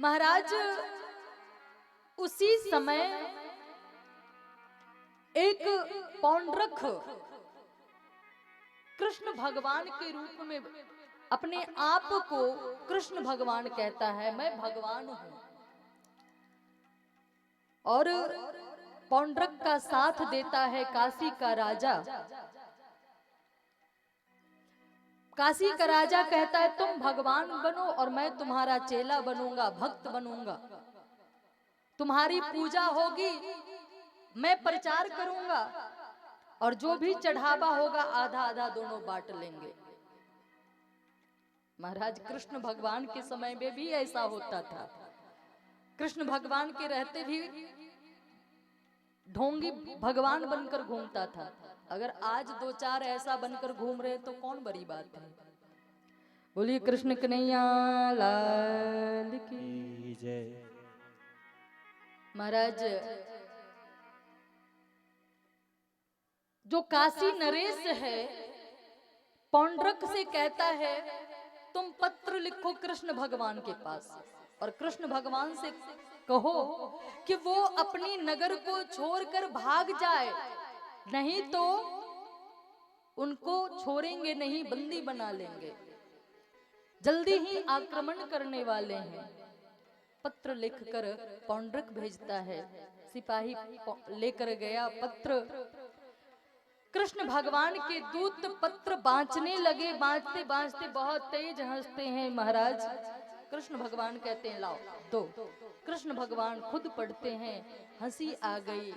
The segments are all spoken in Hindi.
महाराज उसी समय एक पौंड्रक कृष्ण भगवान के रूप में अपने आप को कृष्ण भगवान कहता है, मैं भगवान हूं। और पौंड्रक का साथ देता है काशी का राजा। काशी का राजा कहता है तुम भगवान बनो और मैं तुम्हारा चेला बनूंगा, भक्त बनूंगा, तुम्हारी पूजा होगी, मैं प्रचार करूंगा और जो भी चढ़ावा होगा आधा आधा दोनों बांट लेंगे। महाराज कृष्ण भगवान के समय में भी ऐसा होता था। कृष्ण भगवान के रहते भी ढोंगी भगवान बनकर घूमता था। अगर आज दो चार ऐसा बनकर घूम रहे तो कौन बड़ी बात है। बोलिए कृष्ण कन्हैया लाल की जय। महाराज जो काशी नरेश है पौंड्रक से कहता है तुम पत्र लिखो कृष्ण भगवान के पास और कृष्ण भगवान से कहो कि वो अपनी नगर को छोड़कर भाग जाए, नहीं तो उनको छोड़ेंगे नहीं, बंदी बना लेंगे, जल्दी ही आक्रमण करने वाले हैं। पत्र लिखकर पौंड्रक भेजता है, सिपाही लेकर गया पत्र। कृष्ण भगवान के दूत पत्र बांचने लगे, बांचते बांचते बहुत तेज हंसते हैं। महाराज कृष्ण भगवान कहते हैं लाओ दो। कृष्ण भगवान खुद पढ़ते हैं, हंसी आ गई।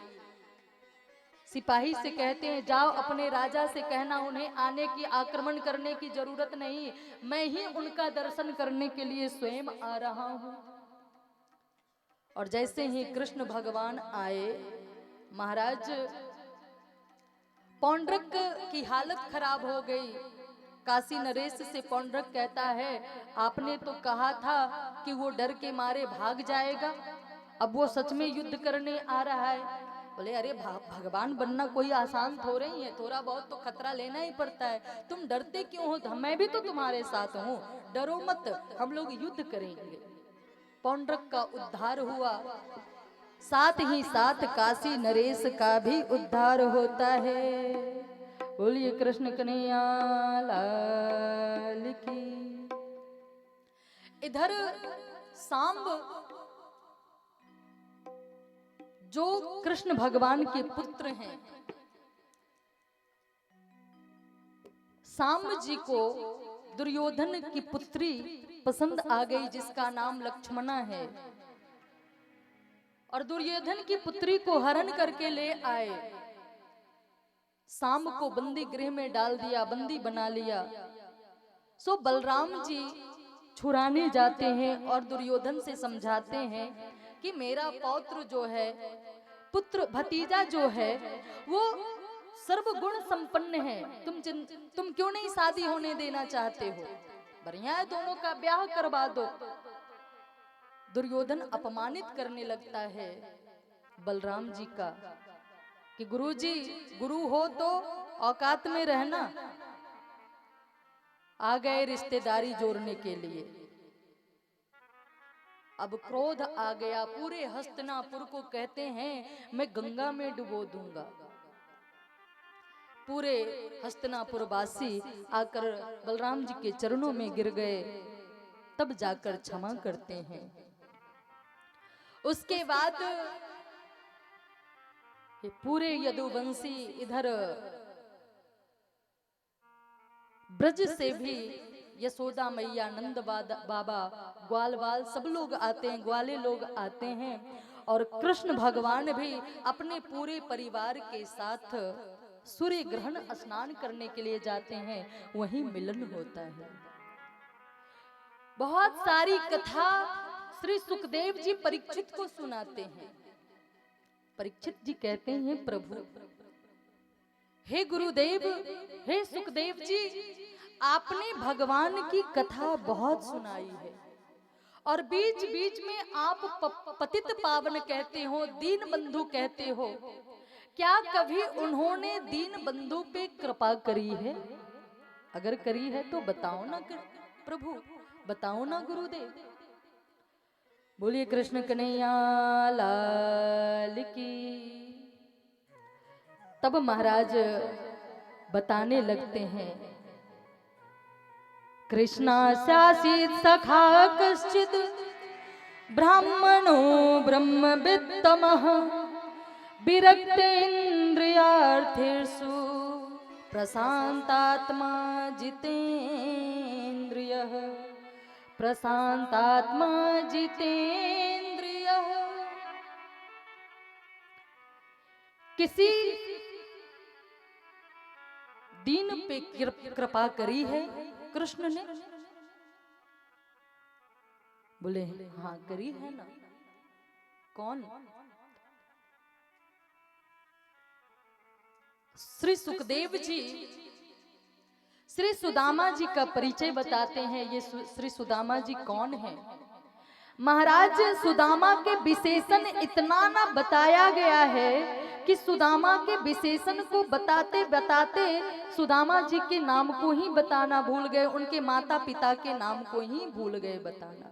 सिपाही से कहते हैं जाओ अपने राजा से कहना उन्हें आने की, आक्रमण करने की जरूरत नहीं, मैं ही उनका दर्शन करने के लिए स्वयं आ रहा हूं। और जैसे ही कृष्ण भगवान आए महाराज पौंड्रक की हालत खराब हो गई। काशी नरेश से पौंड्रक कहता है आपने तो कहा था कि वो डर के मारे भाग जाएगा, अब वो सच में युद्ध करने आ रहा है। बोले अरे भगवान बनना कोई आसान थोड़ा ही है, थोड़ा बहुत तो खतरा लेना ही पड़ता है, तुम डरते क्यों हो, मैं भी तो तुम्हारे साथ हूँ, डरो मत, हम लोग युद्ध करेंगे। पौंड्रक का उद्धार हुआ, साथ ही साथ काशी नरेश का भी उद्धार होता है। बोलिए कृष्ण कन्हैया लाल की। इधर सांब जो कृष्ण भगवान के पुत्र हैं, सांब जी को दुर्योधन की पुत्री पसंद आ गई जिसका नाम लक्ष्मणा है, और दुर्योधन की पुत्री को हरण करके ले आए। सांब को बंदी गृह में डाल दिया, बंदी बना लिया। सो बलराम जी छुड़ाने जाते हैं और दुर्योधन से समझाते हैं कि मेरा पौत्र जो है, पुत्र भतीजा जो है वो सर्वगुण संपन्न है, तुम क्यों नहीं शादी होने देना चाहते हो, बढ़िया है दोनों का ब्याह करवा दो। दुर्योधन अपमानित करने लगता है बलराम जी का कि गुरुजी, गुरु हो तो औकात में रहना, आ गए रिश्तेदारी जोड़ने के लिए। अब क्रोध आ गया, पूरे हस्तिनापुर को कहते हैं मैं गंगा में डुबो दूंगा। पूरे हस्तिनापुर वासी आकर बलराम जी के चरणों में गिर गए, तब जाकर क्षमा करते हैं। उसके बाद पूरे यदुवंशी इधर ब्रज से भी यशोदा मैया, नंद बाबा, ग्वालवाल सब लोग आते हैं, ग्वाले लोग आते हैं और कृष्ण भगवान भी अपने पूरे परिवार के साथ सूर्य ग्रहण स्नान करने के लिए जाते हैं, वहीं मिलन होता है। बहुत सारी कथा श्री सुखदेव जी परीक्षित को सुनाते हैं। परीक्षित जी कहते हैं प्रभु, हे गुरुदेव, हे सुखदेव जी, आपने भगवान की कथा बहुत सुनाई है और बीच बीच में आप पतित पावन कहते हो, दीन बंधु कहते हो, क्या कभी उन्होंने दीन बंधु पे कृपा करी है? अगर करी है तो बताओ ना प्रभु, बताओ ना गुरुदेव। बोलिए कृष्ण कन्हैया लाल की। तब महाराज बताने लगते हैं, कृष्णास्यासीत् सखा कश्चित् ब्राह्मणो ब्रह्मवित्तमः विरक्तेन्द्रियार्थेषु प्रशान्तात्मा जितेन्द्रियः। प्रशान्तात्मा जितेन्द्रियः। किसी दीन पे कृपा करी है कृष्ण ने? बोले हाँ करी है ना। कौन? श्री सुखदेव जी श्री सुदामा जी का परिचय बताते हैं। ये श्री सुदामा जी कौन है? महाराज सुदामा के विशेषण इतना ना बताया गया है कि सुदामा के विशेषण को बताते बताते सुदामा जी के नाम को ही बताना भूल गए, उनके माता पिता के नाम को ही भूल गए बताना।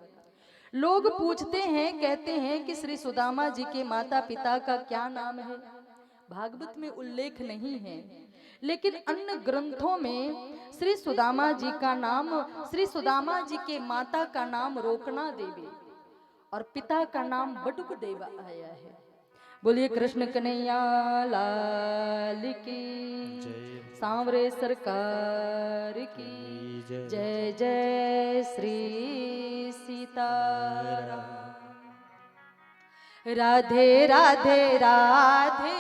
लोग पूछते हैं, कहते हैं कि श्री सुदामा जी के माता पिता का क्या नाम है? भागवत में उल्लेख नहीं है, लेकिन अन्य ग्रंथों में श्री सुदामा जी का नाम, श्री सुदामा जी के माता का नाम रोकना देवी और पिता का नाम बटुक देवा आया है। बोलिए कृष्ण कन्हैया लाल की, सांवरे सरकार की जय। जय श्री सीताराम। राधे राधे राधे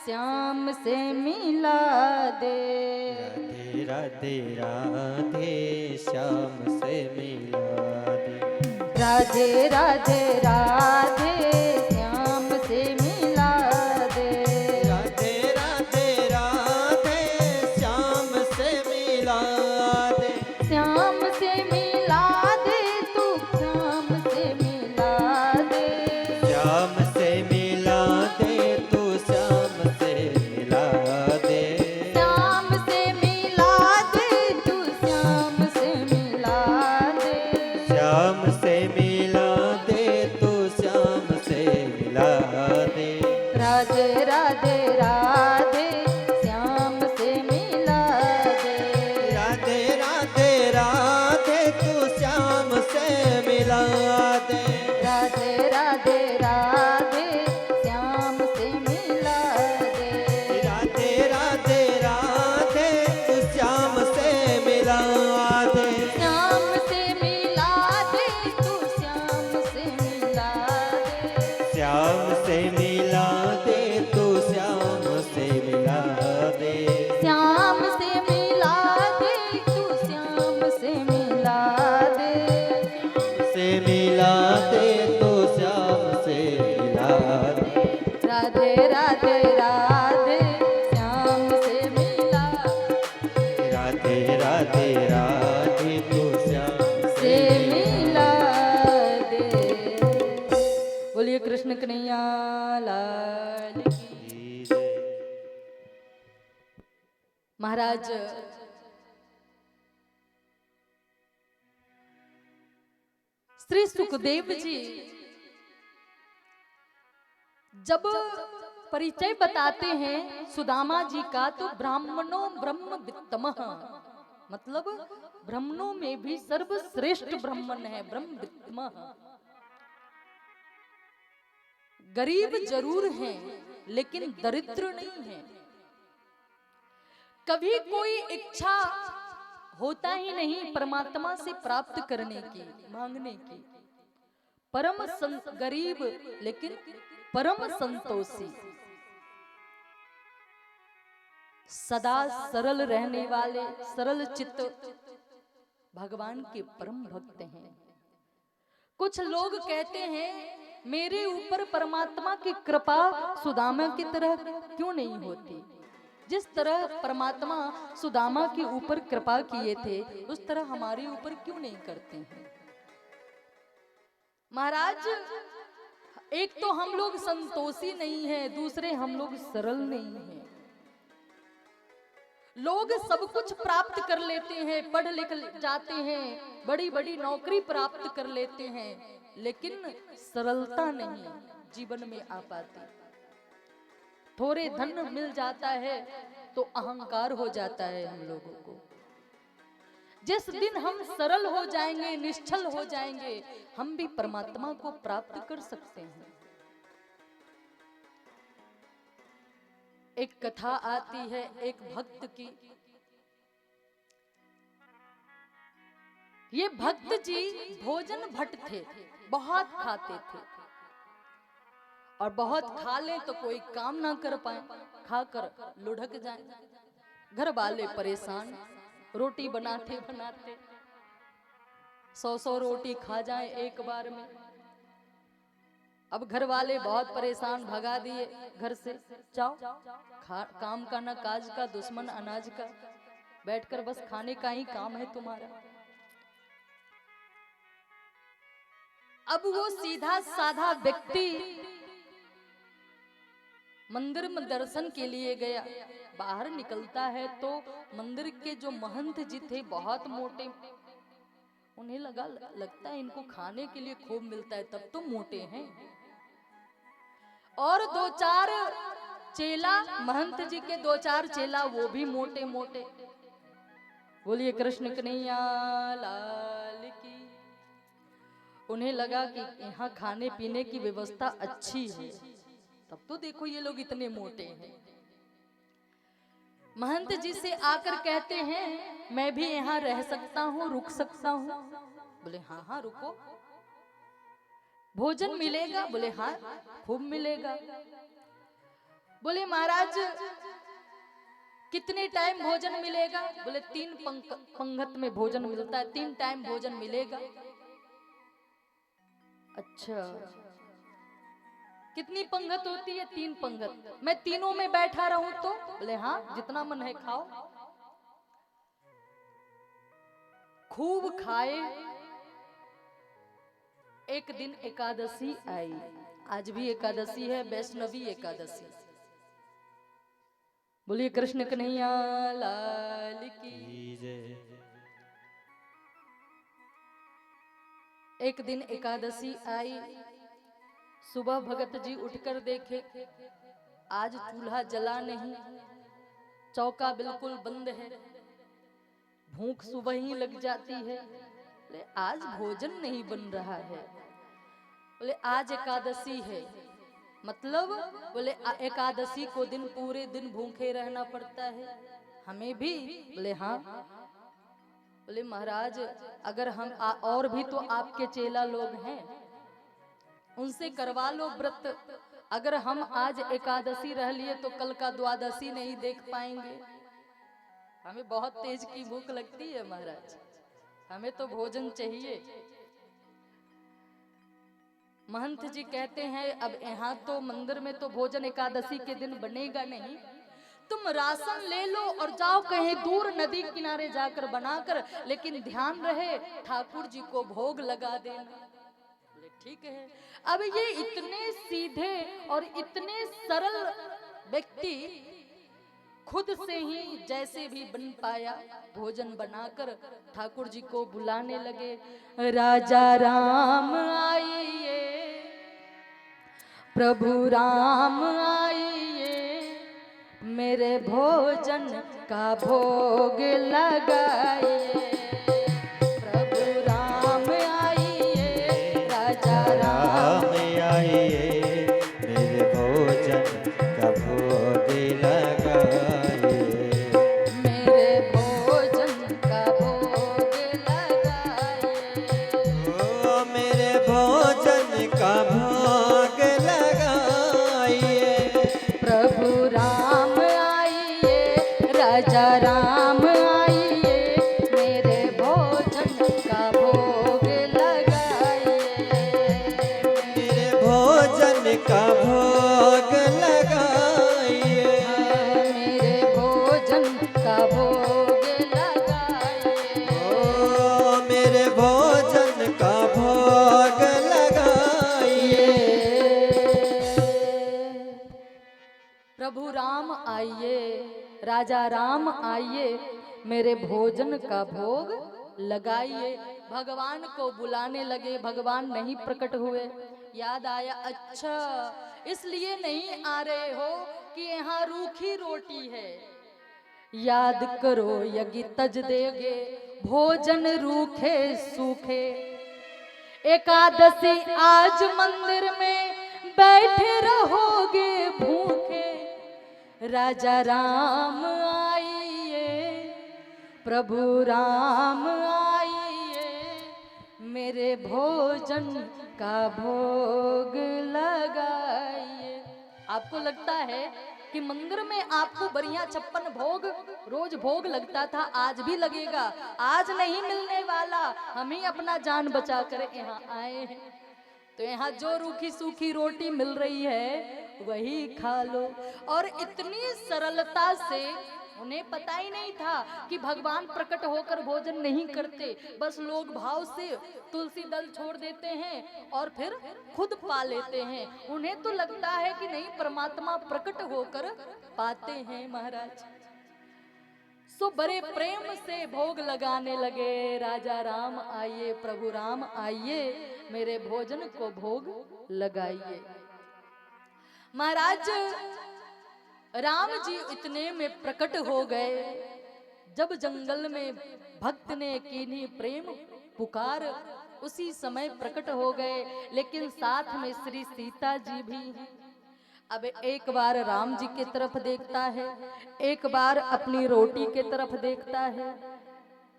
श्याम से मिला दे। राधे राधे राधे श्याम से मिला दे। राधे राधे राधे श्याम से मिला दे। राधे राधे राधे श्याम से मिला दे। श्याम से मिला दे तू, श्याम से मिला दे। श्याम से मिला दे तू, श्याम से मिला दे। श्याम से मिला दे तू, श्याम से मिला दे। श्याम से मिला दे तू, श्याम से मिला दे। राधे राधे राधे श्याम से मिला दे। राधे राधे राधे तू श्याम से मिला दे। राधे राधे राधे श्याम से मिला दे। राधे राधे राधे तू श्याम से मिला दे। श्याम से मिला दे तू, श्याम से मिला दे। श्याम से मिला दे तू श्याम से मिला दे। श्याम से मिला दे तू, श्याम से मिला दे। से मिला दे तो श्याम से मिला दे। राधे राधे राधे श्याम से मिला राधे राधे राधे तू श्याम से मिला दे। बोलिए कृष्ण कन्हैया लाल की। की जय। महाराज श्री सुखदेव जी जब परिचय बताते हैं सुदामा जी का, तो ब्राह्मणों ब्रह्म वित्तमः, मतलब ब्राह्मणों में भी सर्वश्रेष्ठ ब्राह्मण है ब्रह्म वित्तमः। गरीब जरूर हैं लेकिन दरिद्र नहीं है। कभी कोई इच्छा होता ही नहीं परमात्मा से प्राप्त करने की, मांगने की। परम गरीब लेकिन परम संतोषी, सदा सरल रहने वाले, सरल चित्त भगवान के परम भक्त हैं। कुछ लोग कहते हैं मेरे ऊपर परमात्मा की कृपा सुदामा की तरह क्यों नहीं होती? जिस तरह परमात्मा सुदामा के ऊपर कृपा किए थे उस तरह हमारे ऊपर क्यों नहीं करते हैं? महाराज एक तो हम लोग संतोषी नहीं है, दूसरे हम लोग सरल नहीं हैं। लोग सब कुछ प्राप्त कर लेते हैं, पढ़ लिख जाते हैं, बड़ी बड़ी नौकरी प्राप्त कर लेते हैं, लेकिन सरलता नहीं जीवन में आ पाती। थोड़े धन मिल जाता है तो अहंकार हो जाता है हम लोगों को। जिस दिन हम सरल हो जाएंगे, निश्चल हो जाएंगे, हम भी परमात्मा को प्राप्त कर सकते हैं। एक कथा आती है एक भक्त की। ये भक्त जी भोजन भट्ट थे, बहुत खाते थे और बहुत खा ले तो कोई काम ना कर पाए, खाकर लुढ़क जाए। घर वाले परेशान, रोटी बनाते बनाते 100 रोटी खा जाए एक बार में। अब घर वाले बहुत परेशान, भगा दिए घर से, जाओ काम का ना काज का, दुश्मन अनाज का, बैठकर बस खाने का ही काम है तुम्हारा। अब वो सीधा साधा व्यक्ति मंदिर में दर्शन के लिए गया। बाहर निकलता है तो मंदिर के जो महंत जी थे बहुत मोटे, उन्हें लगता है इनको खाने के लिए खूब मिलता है तब तो मोटे हैं। और 2-4 चेला, महंत जी के 2-4 चेला, वो भी मोटे मोटे। बोलिए कृष्ण कन्हैया लाल की। उन्हें लगा कि यहाँ खाने पीने की व्यवस्था अच्छी है, तब तो देखो ये लोग इतने मोटे हैं। महंत जी से आकर कहते हैं मैं भी यहाँ रह सकता हूँ, रुक सकता हूँ? बोले हाँ हाँ रुको। भोजन मिलेगा? बोले हाँ खूब मिलेगा। बोले महाराज कितने टाइम भोजन मिलेगा? बोले 3 पंगत में भोजन मिलता है, 3 टाइम भोजन मिलेगा। अच्छा कितनी पंगत होती है? 3 पंगत। मैं तीनों में बैठा रहूं तो? बोले हाँ जितना मन है खाओ। खूब खाए। एक दिन एकादशी आई, आज भी एकादशी है, वैष्णवी एकादशी। बोलिए कृष्ण कन्हैया लाल की जय। एक दिन एकादशी आई, सुबह भगत जी उठकर देखे आज चूल्हा जला नहीं, चौका बिल्कुल बंद है। भूख सुबह ही लग जाती है। बोले आज भोजन नहीं बन रहा है। बोले आज एकादशी है, मतलब बोले एकादशी को दिन पूरे दिन भूखे रहना पड़ता है हमें भी? बोले हाँ। बोले महाराज अगर हम और भी तो आपके चेला लोग हैं, उनसे करवा लो व्रत। अगर हम आज एकादशी रह लिए तो कल का द्वादशी नहीं देख पाएंगे। हमें बहुत तेज की भूख लगती है महाराज, हमें तो भोजन चाहिए। महंत जी कहते हैं अब यहाँ तो मंदिर में तो भोजन एकादशी के दिन बनेगा नहीं, तुम राशन ले लो और जाओ कहीं दूर नदी किनारे जाकर बनाकर, लेकिन ध्यान रहे ठाकुर जी को भोग लगा देना। ठीक है। अब ये इतने सीधे और इतने सरल व्यक्ति खुद से ही जैसे भी बन पाया भोजन बनाकर ठाकुर जी को बुलाने लगे। राजा राम आइए, प्रभु राम आइए, मेरे भोजन का भोग लगाइए। राम आइए, मेरे भोजन का भोग लगाइए। मेरे भोजन का भोग लगाइए। मेरे भोजन का भोग लगाइए। ओ मेरे भोजन का भोग लगाइए। प्रभु राम आइए, राजा राम आइए, मेरे भोजन का भोग लगाइए। भगवान को बुलाने लगे, भगवान नहीं प्रकट हुए। याद आया, अच्छा इसलिए नहीं आ रहे हो कि यहाँ रूखी रोटी है। याद करो यज्ञ तज देगे, भोजन रूखे सूखे। एकादशी आज मंदिर में बैठे रहोगे भूखे। राजा राम आइए, प्रभु राम आइए, मेरे भोजन का भोग लगाइए। आपको लगता है कि मंदिर में आपको बढ़िया 56 भोग रोज भोग लगता था, आज भी लगेगा? आज नहीं मिलने वाला। हम ही अपना जान बचा कर यहाँ आए हैं, तो यहाँ जो रूखी सूखी रोटी मिल रही है वही खा लो। और इतनी सरलता से, उन्हें पता ही नहीं था कि भगवान प्रकट होकर भोजन नहीं करते, बस लोग भाव से तुलसी दल छोड़ देते हैं और फिर खुद पा लेते हैं। उन्हें तो लगता है कि नहीं, परमात्मा प्रकट होकर पाते हैं महाराज। सो बड़े प्रेम से भोग लगाने लगे। राजा राम आइए, प्रभु राम आइए, मेरे भोजन को भोग लगाइए। महाराज राम जी इतने में प्रकट हो गए, जब जंगल में भक्त ने कीनी प्रेम पुकार, उसी समय प्रकट हो गए। लेकिन साथ में श्री सीता जी भी हैं। अब एक बार राम जी की तरफ देखता है, एक बार अपनी रोटी की तरफ देखता है,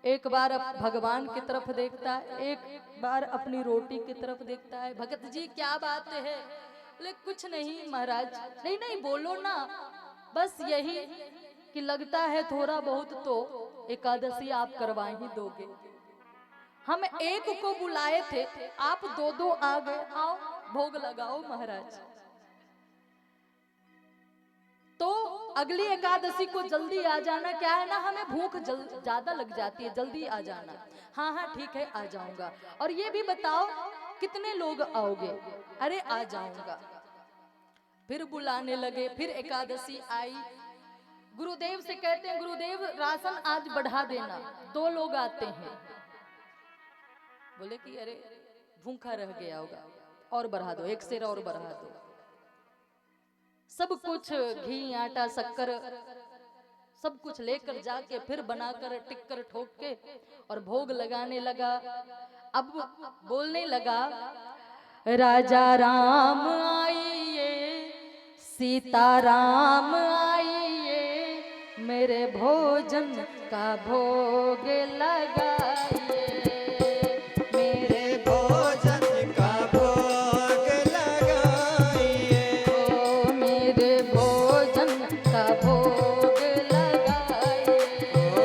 एक बार भगवान की तरफ देखता है, एक बार अपनी रोटी की तरफ देखता है। भगत जी क्या बात है? बोले कुछ नहीं महाराज। नहीं नहीं बोलो ना, बस यही कि लगता है थोड़ा बहुत तो एकादशी आप करवा ही दोगे। हम एक को बुलाए थे, आप दो दो आ गए। आओ भोग लगाओ महाराज। तो अगली एकादशी को जल्दी आ जाना। क्या है ना, हमें भूख ज्यादा लग जाती है, जल्दी आ जाना। हाँ हाँ ठीक है, आ जाऊंगा। और ये भी बताओ कितने लोग आओगे? अरे आ जाऊंगा। फिर बुलाने लगे, फिर एकादशी आई। गुरुदेव से कहते हैं, गुरुदेव राशन आज बढ़ा देना, 2 लोग आते हैं। बोले कि अरे भूखा रह गया होगा, और बढ़ा दो, 1 सेर और बढ़ा दो। सब कुछ घी आटा शक्कर सब कुछ लेकर जाके फिर बनाकर टिक्कर ठोक के और भोग लगाने लगा। अब बोलने लगा, राजा राम आइए, सीता राम आइए, मेरे भोजन का भोग लगाइए। मेरे भोजन का भोग लगाइए। ओ मेरे भोजन का भोग लगाइए। ओ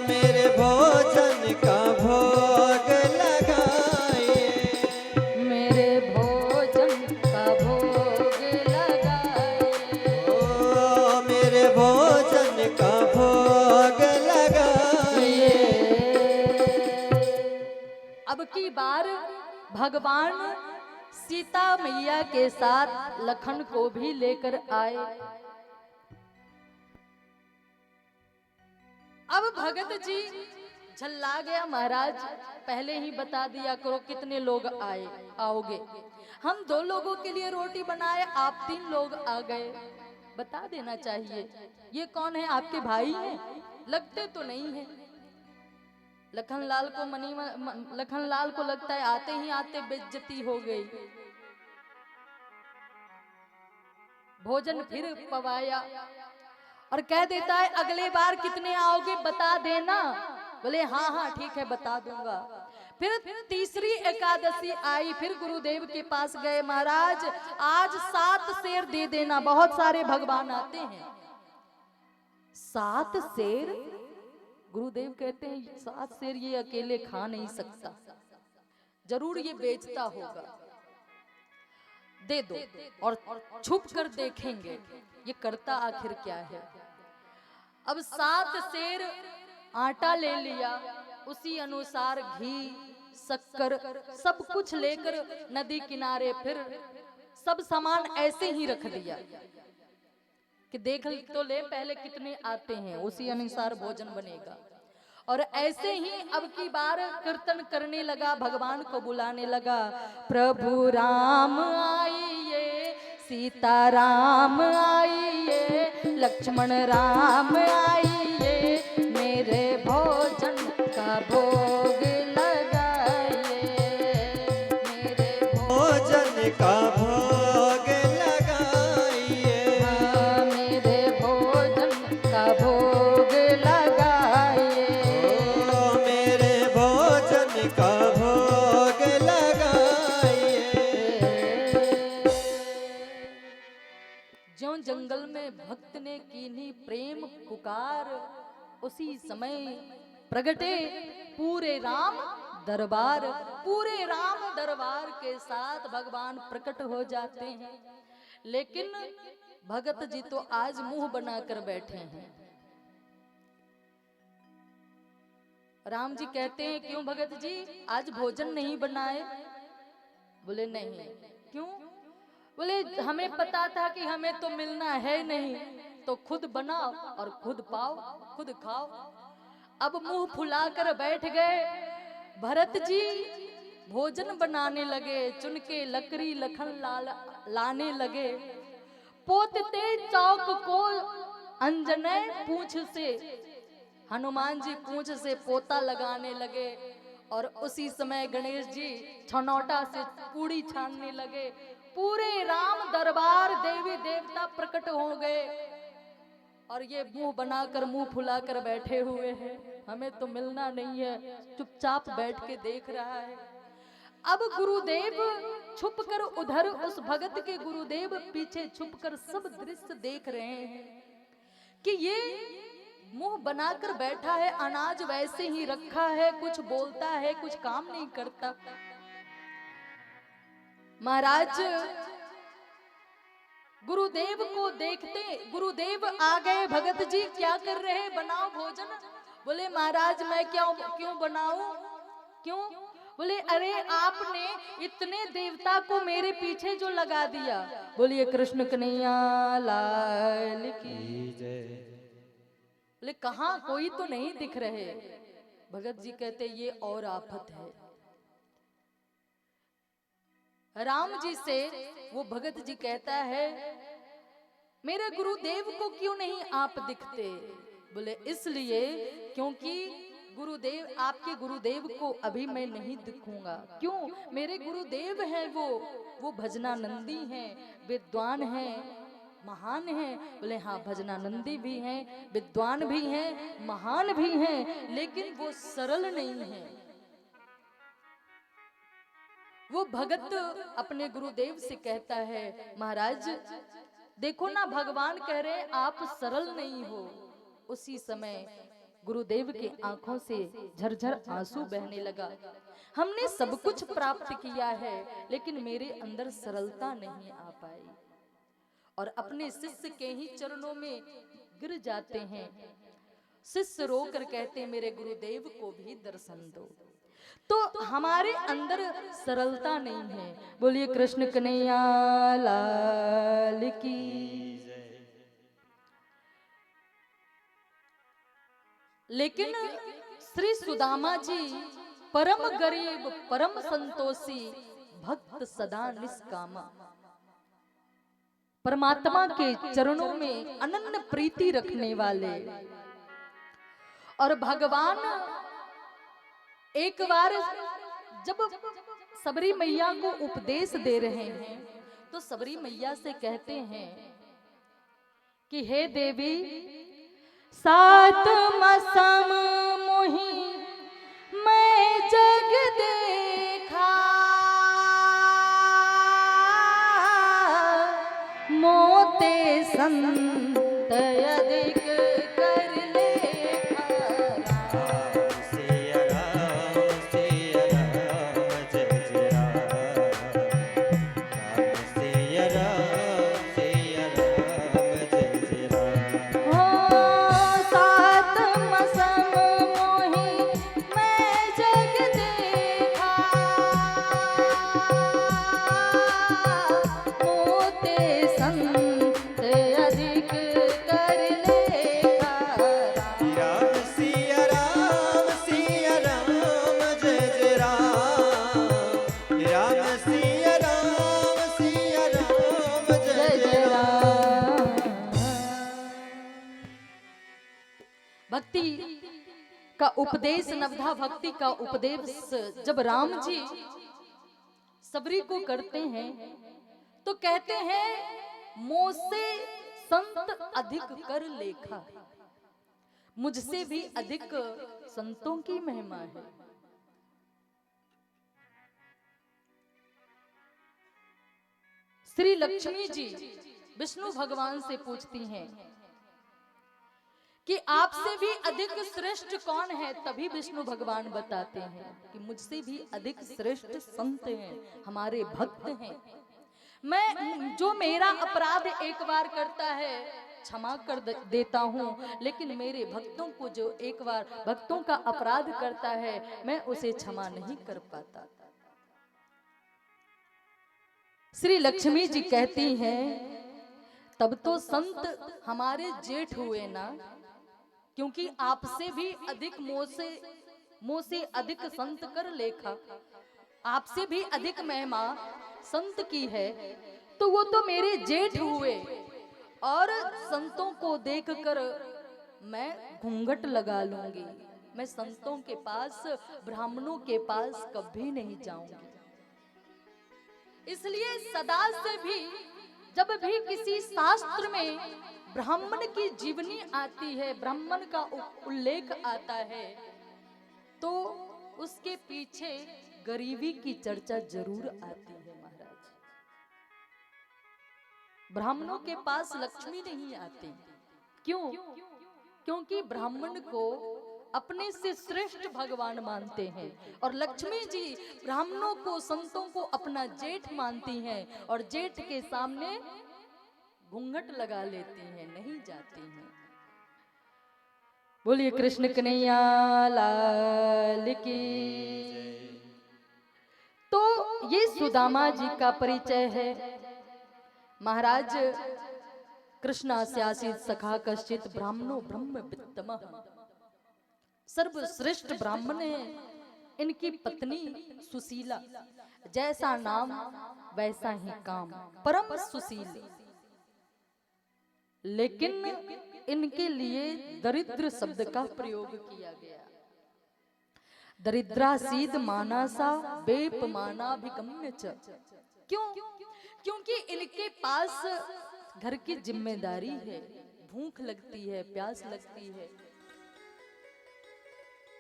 मेरे भोजन का भोग लगाइए। मेरे भोजन का भोग लगाइए। ओ मेरे भोजन का भोग लगाइए। अब की बार भगवान सीता मैया के साथ लखन को भी लेकर आए। अब भगत जी झल्ला गया, महाराज पहले ही बता दिया करो कितने लोग आओगे। हम 2 लोगों के लिए रोटी बनाए, आप 3 लोग आ गए। बता देना चाहिए। ये कौन है, आपके भाई हैं? लगते तो नहीं है। लखनलाल को लगता है आते ही आते बेइज्जती हो गई। भोजन फिर पवाया और कह देता है, अगले बार कितने आओगे बता देना। बोले हाँ हाँ ठीक है, बता दूंगा। फिर तीसरी एकादशी आई, फिर गुरुदेव के पास गए, महाराज आज 7 सेर दे देना। बहुत सारे भगवान आते हैं। 7 सेर? गुरुदेव कहते हैं 7 सेर ये अकेले खा नहीं सकता, जरूर ये बेचता होगा, दे दो। और छुप कर देखेंगे ये करता आखिर क्या है। अब 7 सेर आटा ले लिया, उसी अनुसार घी शक्कर सब कुछ लेकर नदी किनारे फिर सब सामान ऐसे ही रख दिया कि देख तो ले पहले कितने आते हैं, उसी अनुसार भोजन बनेगा। और ऐसे ही अब की बार कीर्तन करने लगा, भगवान को बुलाने लगा। प्रभु राम आइए, सीता राम आइए, लक्ष्मण राम आइए, मेरे भोजन का भोग लगाइए, मेरे भोजन का भोग लगाइए, हाँ, मेरे भोजन का भोग लगाइए। ओ मेरे भोजन का भोग लगाइए। ज्यों जंगल में भक्त ने कीनी प्रेम पुकार, उसी समय प्रगटे पूरे राम दरबार। पूरे राम दरबार के साथ भगवान प्रकट हो जाते हैं। लेकिन भगत जी तो आज मुंह बनाकर बैठे हैं। राम जी कहते हैं, क्यों भगत जी आज भोजन नहीं बनाए? बोले नहीं। क्यों? बोले हमें पता था कि हमें तो मिलना है नहीं, तो खुद बनाओ और खुद पाओ, खुद खाओ। अब मुंह फुलाकर बैठ गए। भरत जी भोजन बनाने लगे, चुन के लकड़ी लखन लाने लगे। पोतते चौक को अंजने पूंछ से, हनुमान जी पूंछ से पोता लगाने लगे। और उसी समय गणेश जी छनौटा से पूड़ी छानने लगे। पूरे राम दरबार देवी देवता प्रकट हो गए और ये मुंह बनाकर मुंह फुलाकर बैठे हुए हैं। हमें तो मिलना नहीं है, चुपचाप बैठ के देख रहा है। अब गुरुदेव छुपकर उधर, उस भगत के गुरुदेव पीछे छुपकर सब दृश्य देख रहे हैं कि ये मुंह बनाकर बैठा है, अनाज वैसे ही रखा है, कुछ बोलता है, कुछ काम नहीं करता। महाराज गुरुदेव को देखते, गुरुदेव आ गए। भगत जी क्या कर रहे हैं? बनाओ भोजन। बोले महाराज मैं क्यों बनाऊं? क्यों? बोले अरे आपने इतने देवता को मेरे पीछे जो लगा दिया। बोलिए कृष्ण कन्हैया लाल की जय। बोले कहाँ, कोई तो नहीं दिख रहे। भगत जी कहते ये और आफत है। राम जी से वो भगत जी कहता है, मेरे गुरुदेव को क्यों नहीं आप दिखते? बोले इसलिए क्योंकि गुरुदेव, आपके गुरुदेव को अभी मैं नहीं दिखूंगा। क्यों? मेरे गुरुदेव हैं वो भजनानंदी हैं, विद्वान हैं, महान हैं। बोले हाँ भजनानंदी भी हैं, विद्वान भी हैं, महान भी हैं, लेकिन वो सरल नहीं हैं। वो भगत अपने गुरुदेव से कहता है, महाराज देखो ना, भगवान कह रहे हैं आप सरल नहीं हो। उसी समय गुरुदेव के आंखों से झरझर आंसू बहने लगा। हमने सब कुछ प्राप्त किया है, लेकिन मेरे अंदर सरलता नहीं आ पाई। और अपने शिष्य के ही चरणों में गिर जाते हैं। शिष्य रोकर कहते हैं, मेरे गुरुदेव को भी दर्शन दो। तो हमारे अंदर सरलता नहीं है। बोलिए कृष्ण कन्हैया लाल की। लेकिन श्री सुदामा जी परम गरीब, परम संतोषी, भक्त सदा निष्कामा, परमात्मा के चरणों में अनन्य प्रीति रखने वाले। और भगवान एक बार जब सबरी मैया को उपदेश दे रहे हैं, तो सबरी मैया से कहते हैं कि हे देवी, सात मसम मोहि मैं जग देखा, मोते संत अधिक कर लेखा। राम सिया राम सिया राम जय जय राम। राम सिया राम सिया राम जय जय राम। हो सात मसम मोहि मैं जग देखा, मोते संत अधिक कर लेखा। भक्ति का उपदेश, नवधा भक्ति का उपदेश जब राम जी सबरी को करते हैं तो कहते हैं मोसे संत अधिक कर लेखा, मुझसे भी अधिक संतों की महिमा है। श्री लक्ष्मी जी विष्णु भगवान से पूछती हैं कि आपसे भी अधिक श्रेष्ठ कौन है, तभी विष्णु भगवान बताते हैं कि मुझसे भी अधिक श्रेष्ठ संत हैं, हमारे भक्त हैं। मैं जो मेरा अपराध एक बार करता है क्षमा कर देता हूँ, लेकिन मेरे भक्तों को जो एक बार भक्तों का अपराध करता है मैं उसे क्षमा नहीं कर पाता। श्री लक्ष्मी जी कहती हैं तब तो संत हमारे जेठ हुए ना, क्योंकि आपसे भी अधिक मोह से अधिक संत कर लेखा, आपसे भी अधिक महिमा संत की है, तो वो तो मेरे जेठ हुए। और संतों को देखकर मैं घूंघट लगा लूंगी, मैं संतों के पास ब्राह्मणों के पास कभी नहीं जाऊंगी। इसलिए सदा से भी जब भी किसी शास्त्र में ब्राह्मण की जीवनी आती है, ब्राह्मण का उल्लेख आता है, तो उसके पीछे गरीबी की चर्चा जरूर आती है। महाराज, ब्राह्मणों के पास लक्ष्मी नहीं आती। क्यों? क्योंकि ब्राह्मण को अपने से श्रेष्ठ भगवान मानते हैं, और लक्ष्मी जी ब्राह्मणों को, संतों को अपना जेठ मानती हैं, और जेठ के सामने घूंघट लगा लेती हैं, नहीं जाती हैं। बोलिए कृष्ण कन्हैया लाल की। तो ये सुदामा जी का परिचय है। महाराज कृष्णास्यासीत सखा कश्चित ब्राह्मणो ब्रह्म वित्तमः, सर्वश्रेष्ठ ब्राह्मण है इनकी पत्नी सुशीला, जैसा नाम वैसा ही काम, परम सुशील। लेकिन इनके लिए दरिद्र शब्द का प्रयोग किया गया। दरिद्रासीद मानसा बेप मानाभिगम्य च। क्यों? क्योंकि इनके पास घर की जिम्मेदारी है, भूख लगती है, प्यास लगती है,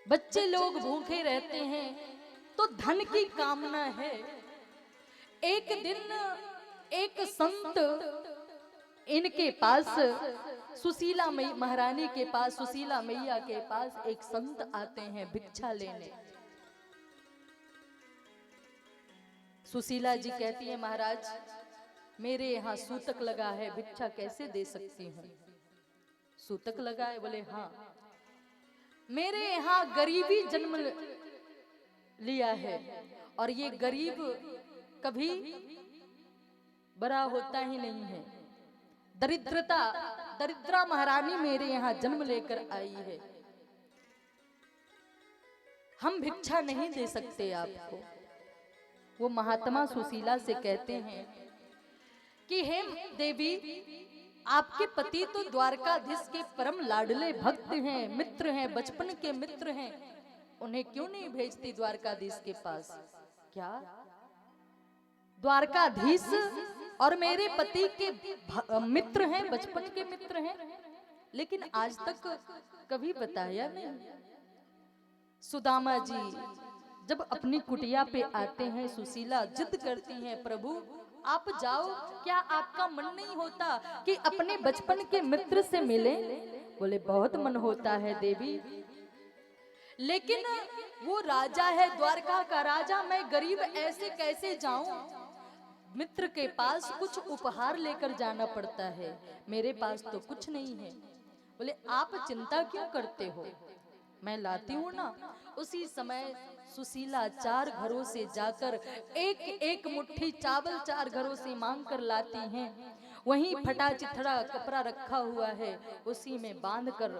बच्चे लोग भूखे रहते हैं, तो धन की कामना है। एक दिन एक संत इनके पास, सुशीला महारानी के पास, सुशीला मैया के पास एक संत आते हैं भिक्षा लेने। सुशीला जी कहती है महाराज मेरे यहाँ सूतक लगा है, भिक्षा कैसे दे सकती हूँ? सूतक लगा है? बोले हाँ। मेरे यहाँ गरीबी जन्म लिया है, और ये गरीब कभी बड़ा होता ही नहीं है। दरिद्रा महारानी मेरे यहाँ जन्म लेकर आई है, हम भिक्षा नहीं दे सकते आपको। वो महात्मा सुशीला से कहते हैं कि हे देवी, आपके पति तो द्वारकाधीश के परम लाडले भक्त हैं, मित्र हैं, बचपन के मित्र हैं, उन्हें क्यों नहीं भेजती द्वारकाधीश के पास? क्या द्वारकाधीश और मेरे पति के मित्र हैं, बचपन के मित्र हैं, लेकिन आज तक कभी बताया नहीं। सुदामा जी जब अपनी कुटिया पे आते हैं, सुशीला जिद करती हैं प्रभु आप जाओ, क्या आपका मन नहीं होता कि अपने बचपन के मित्र से मिले? बोले बहुत मन होता है देवी, लेकिन वो राजा है, द्वारका का राजा, मैं गरीब ऐसे कैसे जाऊं? मित्र के पास कुछ उपहार लेकर जाना पड़ता है, मेरे पास तो कुछ नहीं है। बोले आप चिंता क्यों करते हो, मैं लाती हूँ ना। उसी समय सुशीला 4 घरों से जाकर एक एक मुट्ठी चावल 4 घरों से मांग कर लाती हैं। वहीं फटा चिथड़ा कपड़ा रखा हुआ है, उसी में बांधकर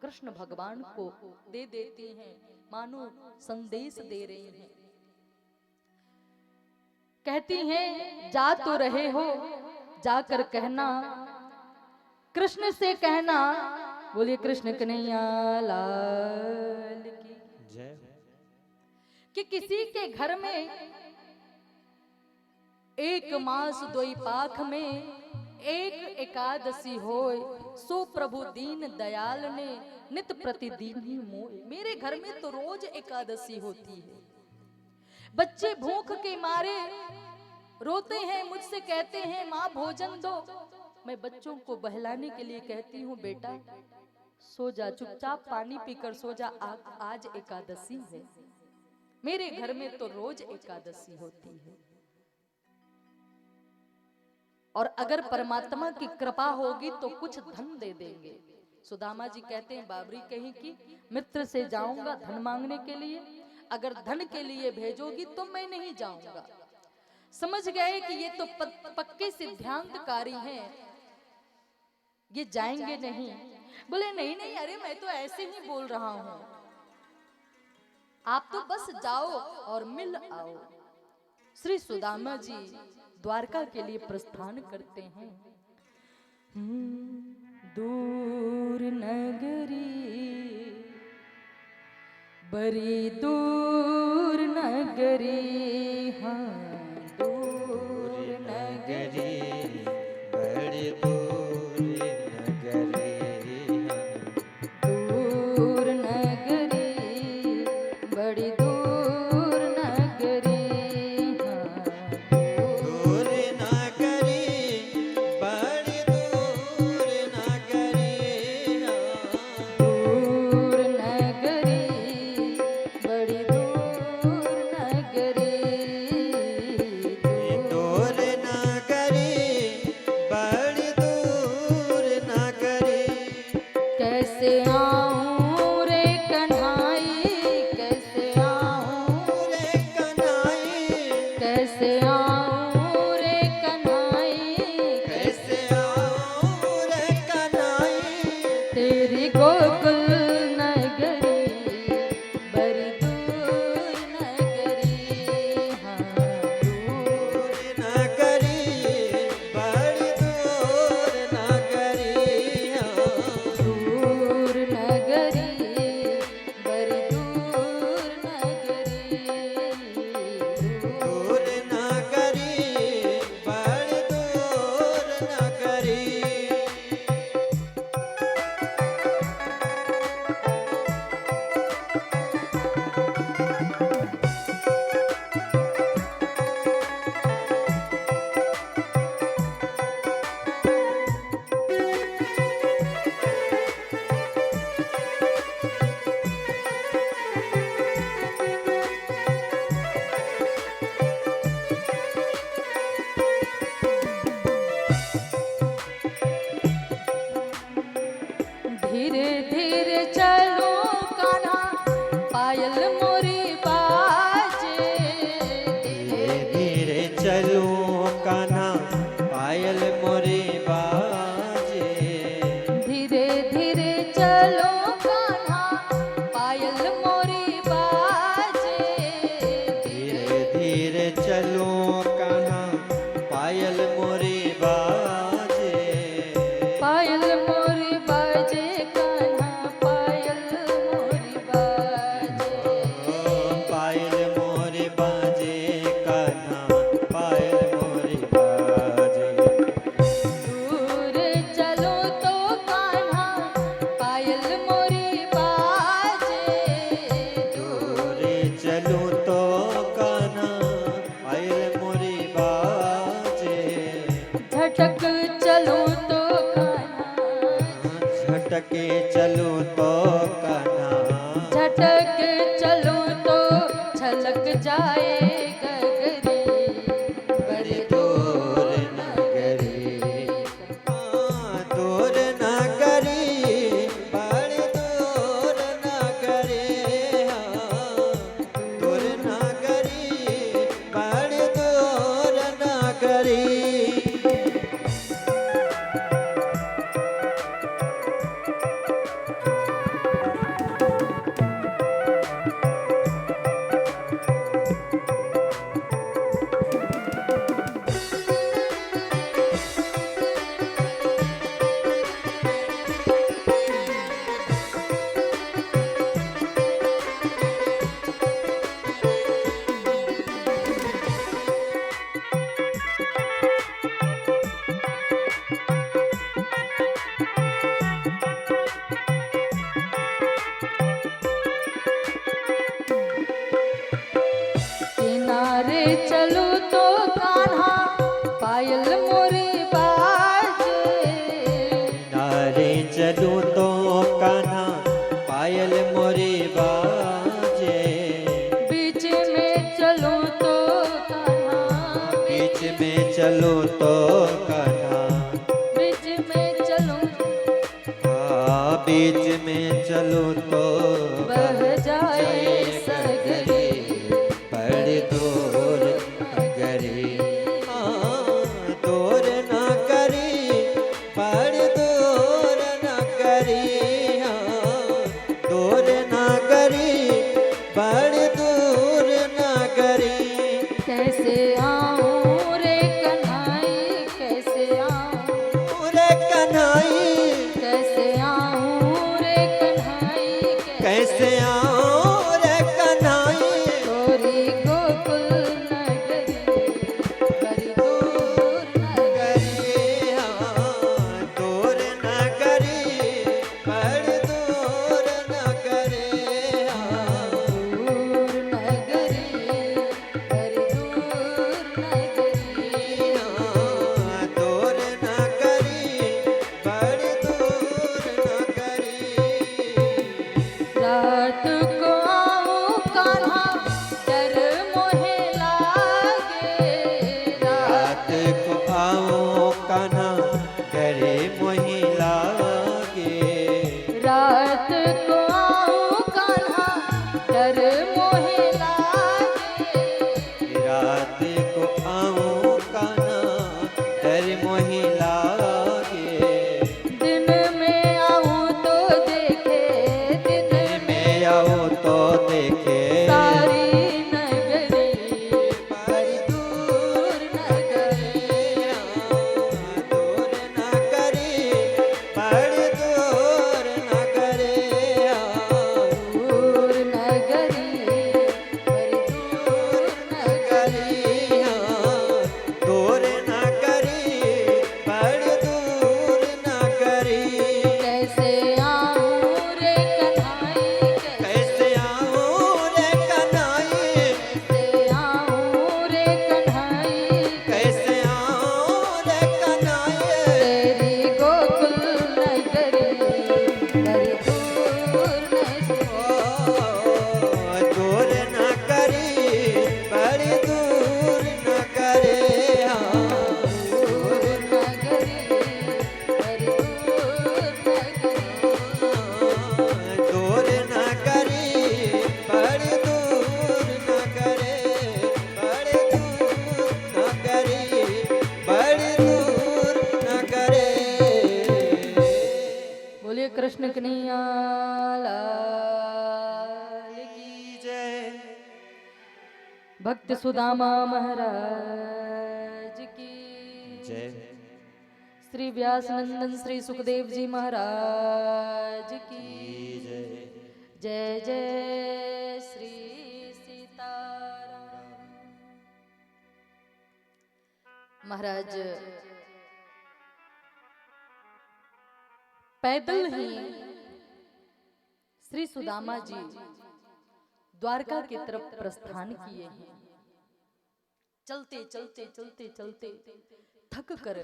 कृष्ण भगवान को दे देती हैं, मानो संदेश दे रही हैं। कहती हैं जा तो रहे हो, जाकर कहना कृष्ण से कहना बोलिए कृष्ण कन्हैया लाल की। जय। कि किसी के घर में एक मास दोई पाख में एक एकादशी होय, सो प्रभु दीन दयाल ने नित प्रतिदिन ही मोय। मेरे घर में तो रोज एकादशी होती है। बच्चे भूख के मारे रोते हैं, मुझसे कहते हैं माँ भोजन दो। मैं बच्चों को बहलाने के लिए कहती हूँ बेटा सो जा, चुपचाप पानी पीकर सो जा, आज एकादशी है। मेरे घर में तो रोज एकादशी होती है। और अगर परमात्मा की कृपा होगी तो कुछ धन दे देंगे। सुदामा जी कहते हैं बाबरी कहीं कि मित्र से जाऊंगा धन मांगने के लिए, अगर धन के लिए भेजोगी तो मैं नहीं जाऊंगा। समझ गए कि ये तो पक्के सिद्धांतकारी हैं, ये जाएंगे नहीं। बोले नहीं नहीं, अरे मैं तो ऐसे ही बोल रहा हूं, आप तो बस जाओ और मिल आओ। श्री सुदामा जी द्वारका के लिए प्रस्थान करते हैं। दूर नगरी, बड़ी दूर नगरी, हाँ दूर नगरी, बड़ी दूर नगरी, दूर नगरी, बड़ी दूर नगरी, दूर नगरी, बड़ी दूर नगरी, दूर नगरी, बड़ी दूर नगरी, दूर नगरी, बड़ी दूर नगरी। कैसे आऊं रे कन्हाई, कैसे आऊं, रे कन्हाई, कैसे आऊं रे कन्हाई, कैसे आऊं रे कन्हाई, तेरी गोकुल नगरी, बड़ी दूर नगरी, हाँ दूर नगरी, बड़ी दूर नगरी, दूर नगरी, बड़ी दूर नगरी, दूर नगरी, बड़ी दूर नगरी। धीरे धीरे चलो कान्हा, पायल मोरी बाजे, धीरे धीरे चलूं कान्हा, पायल मोरी बाजे। धीरे धीरे चलो कान्हा, पायल मोरी बाजे, धीरे धीरे चलूं कान्हा, पायल मोरी बाजे। पायल मोरी बाजे कान्हा, पायल मोरी बाजे, पायल मोरी बाजे कान्हा, पायल मोरी बाजे। दूर चलो तो कान्हा, पायल मोरी बाजे, दूर चलूं तो कान्हा, पायल मोरी बाजे। झटक चलो तो कान्हा, झटके चलूं तो कान्हा, झटक चलो तो छलक जाए गगरी, बड़ी दूर नगरी, दूर नगरी, बड़ी दूर नगरी, दूर नगरी, बड़ी दूर नगरी। पायल मोरी बाजे, किनारे चलूं तो कान्हा पायल मोरी बाजे, बीच में चलूं तो कान्हा, बीच में चलूं तो कान्हा, बीच में चलूं, बीच में चलूं तो बह जाए सगरी, बड़ी दूर नगरी, दूर नगरी, बड़ी दूर नगरी, दूर नगरी, बड़ी दूर नगरी। कैसे आऊं रे कन्हाई, कैसे आऊं, रे कन्हाई, कैसे आऊं रे कन्हाई, कैसे आऊं रे कन्हाई, तोरी गोकुल नगरी, बड़ी दूर नगरी, दूर नगरी, बड़ी दूर नगरी, दूर नगरी, बड़ी दूर नगरी, दूर नगरी, बड़ी दूर नगरी। रात को आऊं कान्हा डर मोहे लागे, रात को आऊं कान्हा डरे मोहि लागे, रात को आऊं कान्हा डर मोहे लागे, रात को आऊं कान्हा डर मोहि लागे, दिन में आऊं तो देखे, दिन में आऊं तो देखे सारी नगरी, बड़ी दूर नगरी, दूर नगरी, बड़ी दूर नगरी, दूर नगरी, बड़ी दूर नगरी, दूर नगरी, बड़ी दूर नगरी। कैसे आऊं रे कन्हाई, कैसे आऊं रे कन्हाई, कैसे आऊं रे कन्हाई, कैसे आऊं रे कन्हाई, तेरी गोकुल नगरी, बड़ी दूर नगरी, दूर नगरी, बड़ी दूर नगरी, दूर नगरी, बड़ी दूर नगरी, दूर नगरी, बड़ी दूर नगरी, बड़ी दूर नगरी। बोलिए कृष्ण कन्हैया लाल की जय। भक्त सुदामा महाराज की जय। श्री व्यास नंदन श्री सुखदेव जी महाराज की जय। जय जय श्री सीताराम। महाराज पैदल ही श्री सुदामा जी द्वारका की तरफ प्रस्थान किए हैं। चलते चलते चलते चलते थक कर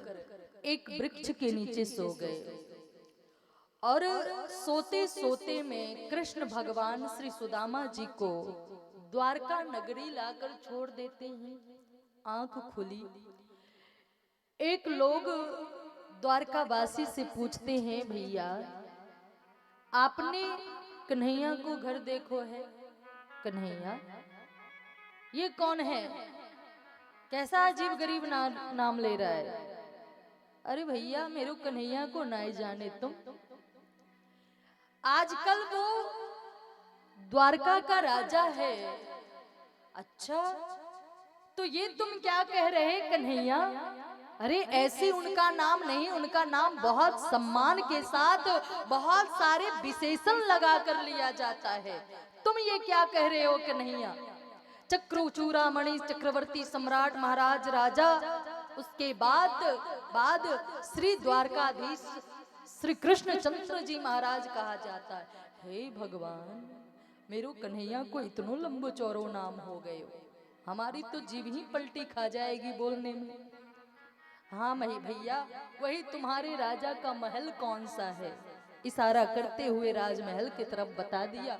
एक वृक्ष के नीचे सो गए और सोते सोते में कृष्ण भगवान श्री सुदामा जी को द्वारका नगरी लाकर छोड़ देते हैं। आंख खुली, एक लोग द्वारकावासी से पूछते हैं, भैया आपने कन्हैया को घर देखो है? कन्हैया ये कौन है? कैसा अजीब गरीब नाम ले रहा है। अरे भैया मेरे कन्हैया को नहीं जाने तुम? आजकल वो द्वारका का राजा है। अच्छा तो ये तुम क्या कह रहे कन्हैया? अरे ऐसे उनका नाम नहीं, उनका नाम बहुत सम्मान के साथ बहुत सारे विशेषण लगा कर लिया जाता है। तुम ये क्या कह रहे हो कन्हैया? चक्र चूड़ामणि चक्रवर्ती सम्राट महाराज राजा, उसके बाद श्री द्वारकाधीश श्री कृष्णचंद्र जी महाराज कहा जाता है। हे भगवान मेरो कन्हैया को इतनो लंबो चौरो नाम हो गए, हमारी तो जीभ ही पलटी खा जाएगी बोलने में। हाँ मही भैया, वही तुम्हारे राजा का महल कौन सा है? इशारा करते हुए राजमहल की तरफ बता दिया।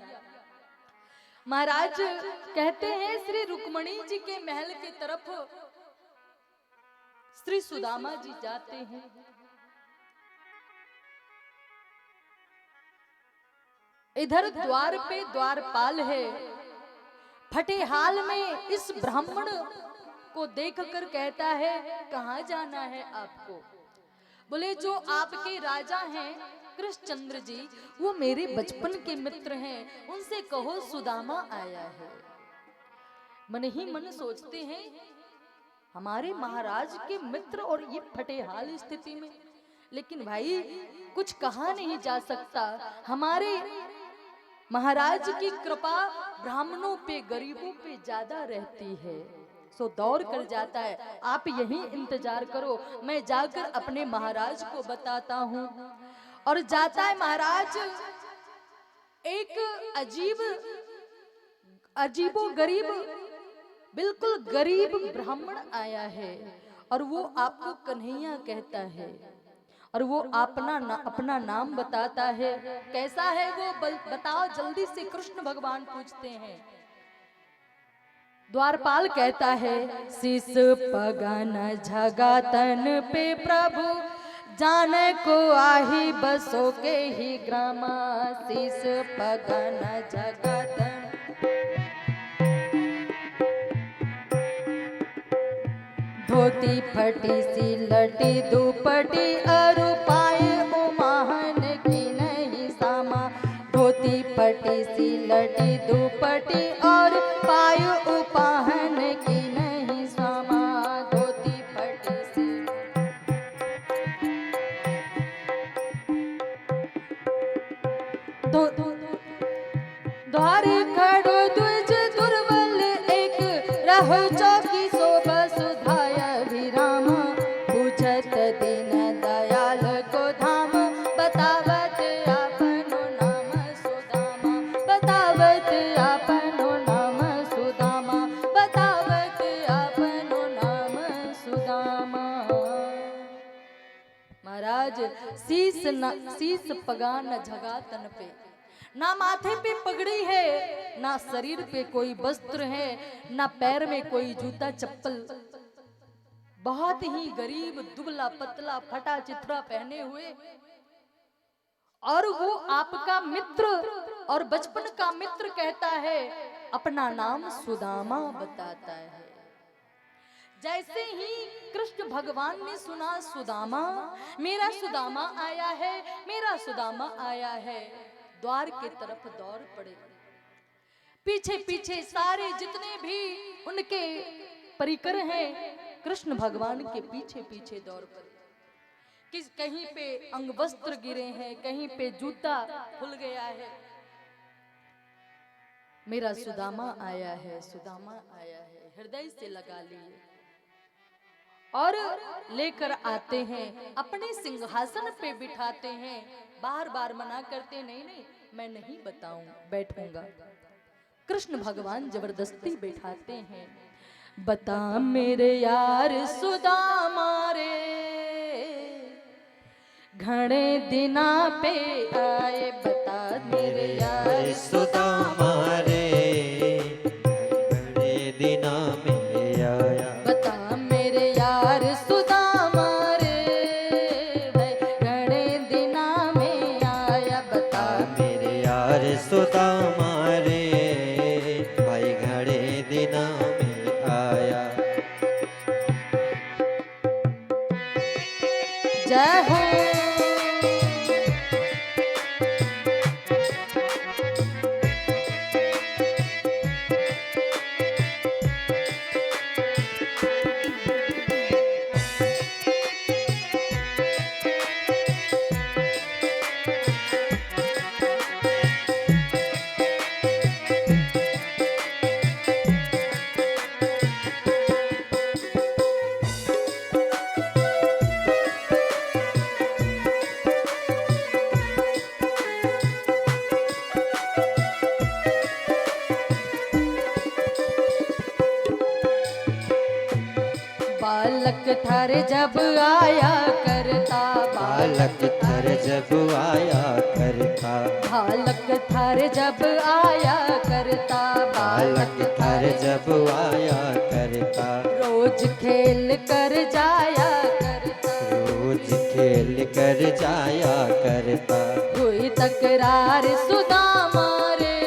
महाराज कहते हैं श्री रुक्मणी जी के महल की तरफ श्री सुदामा जी जाते हैं। इधर द्वार पे द्वारपाल है, फटे हाल में इस ब्राह्मण को देखकर कहता है कहाँ जाना है आपको? बोले जो आपके राजा हैं कृष्णचंद्र जी, वो मेरे बचपन के मित्र हैं, उनसे कहो सुदामा आया है। मन ही मन सोचते हैं हमारे महाराज के मित्र और ये फटे हाल स्थिति में, लेकिन भाई कुछ कहा नहीं जा सकता। हमारे महाराज की कृपा ब्राह्मणों पे गरीबों पे ज्यादा रहती है। सो दौड़ कर जाता है, आप यहीं इंतजार करो, मैं जाकर अपने महाराज को बताता हूँ। और जाता है महाराज, एक अजीबो गरीब, बिल्कुल गरीब ब्राह्मण आया है और वो आपको कन्हैया कहता है और वो अपना नाम बताता है। कैसा है वो बताओ जल्दी से, कृष्ण भगवान पूछते हैं। द्वारपाल कहता है शीस पगन झगातन पे प्रभु, जाने को आही बसो के ही ग्रामा। शीस पगन झगातन धोती फटी सी लटी दुपटी, अरु पाए उमाहन की नहीं सामा। धोती फटी सी लटी दुपटी और पाय उपाहन की नहीं सामा। धोती फटी सी द्वारे खड़ो द्विज दुर्बल, एक रहो चौकी शोभा सुधाया विराम। पूछत दीन दयाल को धाम, बतावत आपनो नाम सुदामा। बतावत आपनो नाम सुदामा, बतावत आपनो नाम सुदामा। महाराज शीस पगा न झगा तन पे, ना माथे पे पगड़ी है, ना शरीर पे कोई वस्त्र है, ना पैर में कोई जूता चप्पल। बहुत ही गरीब दुबला पतला फटा चिथड़ा पहने हुए, और वो आपका मित्र और बचपन का मित्र कहता है, अपना नाम सुदामा बताता है। जैसे ही कृष्ण भगवान ने सुना सुदामा, मेरा सुदामा आया है, मेरा सुदामा आया है, द्वार के तरफ दौड़ पड़े। पीछे पीछे सारे जितने भी उनके परिकर हैं, कृष्ण भगवान के पीछे पीछे दौड़ पड़े। कहीं पे अंग वस्त्र गिरे हैं, कहीं पे जूता खुल गया है। मेरा सुदामा आया है, सुदामा आया है, हृदय से लगा लिए और लेकर आते हैं, अपने सिंहासन पे बिठाते हैं। बार बार मना करते, नहीं नहीं मैं नहीं बैठूंगा। कृष्ण भगवान जबरदस्ती बैठाते हैं। बता मेरे यार सुदामा रे, घणे दिना पे आए। बता मेरे यार सुदामा रे, घणे दिना में आया। बता मेरे यार सुदामा रे, घणे दिना में आया। बता मेरे यार सुदामा रे, भाई घणे दिना में आया। जय हो। थर जब आया करता, बालक थर जब आया करता, बालक थर जब आया करता, बालक थर जब आया करता, रोज खेल कर जाया करता, रोज खेल कर जाया करता। हुई तकरार सुदामा रे,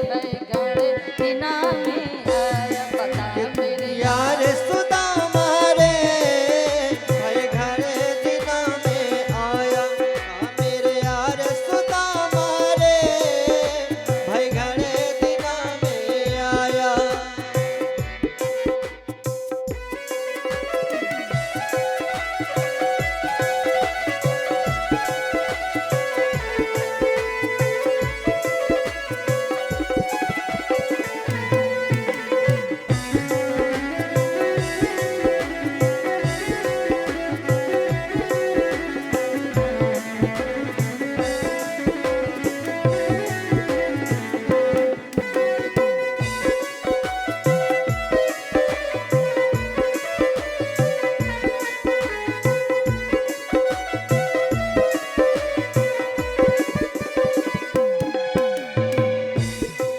बैगण बिना में आया पता मेरे यार सुदामा रे, भाई घर दिना में आया, मेरे यार सुदामा रे, भाई घर दिना में आया।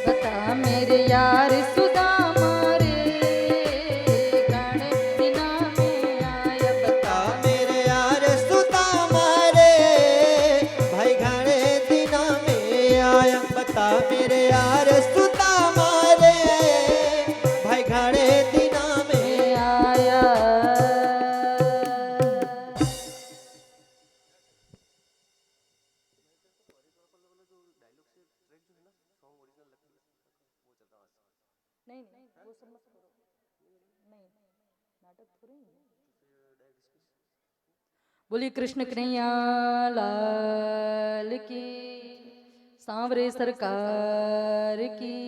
बता मेरे यार सुदामा रे, गण बिना में आया बता मेरे यार सुदामा रे, भाई घरे दिना में आया। बता मेरे यार सुदामा रे, भाई घरे दिना में आया। नहीं वो सब मत करो, नहीं नाटक थोड़ी है। बोलिए कृष्ण कन्हैया लाल की, सांवरे सरकार की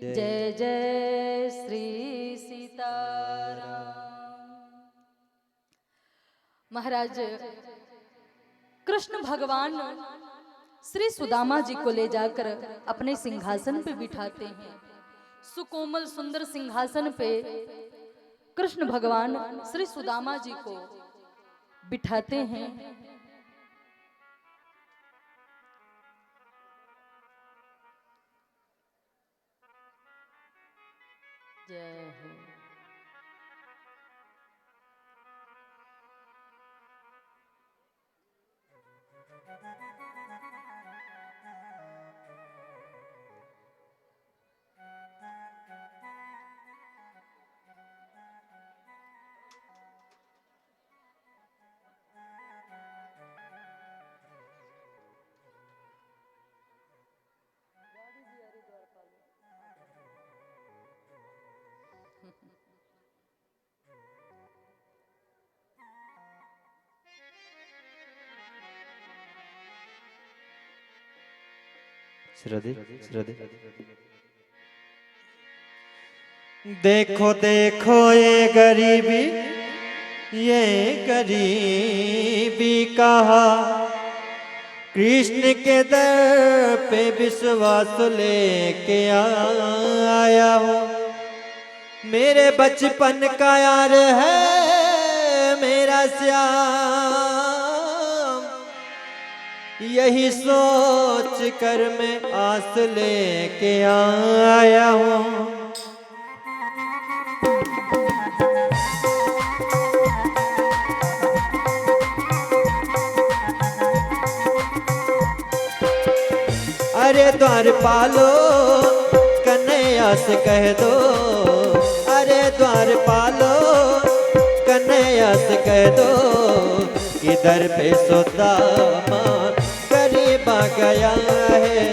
जय जय श्री सीताराम। महाराज कृष्ण भगवान श्री सुदामा जी को ले जाकर अपने सिंहासन पे बिठाते हैं। सुकोमल सुंदर सिंहासन पे कृष्ण भगवान श्री सुदामा जी को बिठाते हैं। जय हो। श्रद्धे श्रद्धे। देखो देखो ये गरीबी, ये गरीबी कहा, कृष्ण के दर पे विश्वास लेके आया हो। मेरे बचपन का यार है मेरा श्याम, यही सोच कर मैं आस लेके आया हूँ। अरे द्वारपालो कन्हैया से कह दो, अरे द्वारपालो कन्हैया से कह दो, इधर पे सुदामा गरीब आ गया है,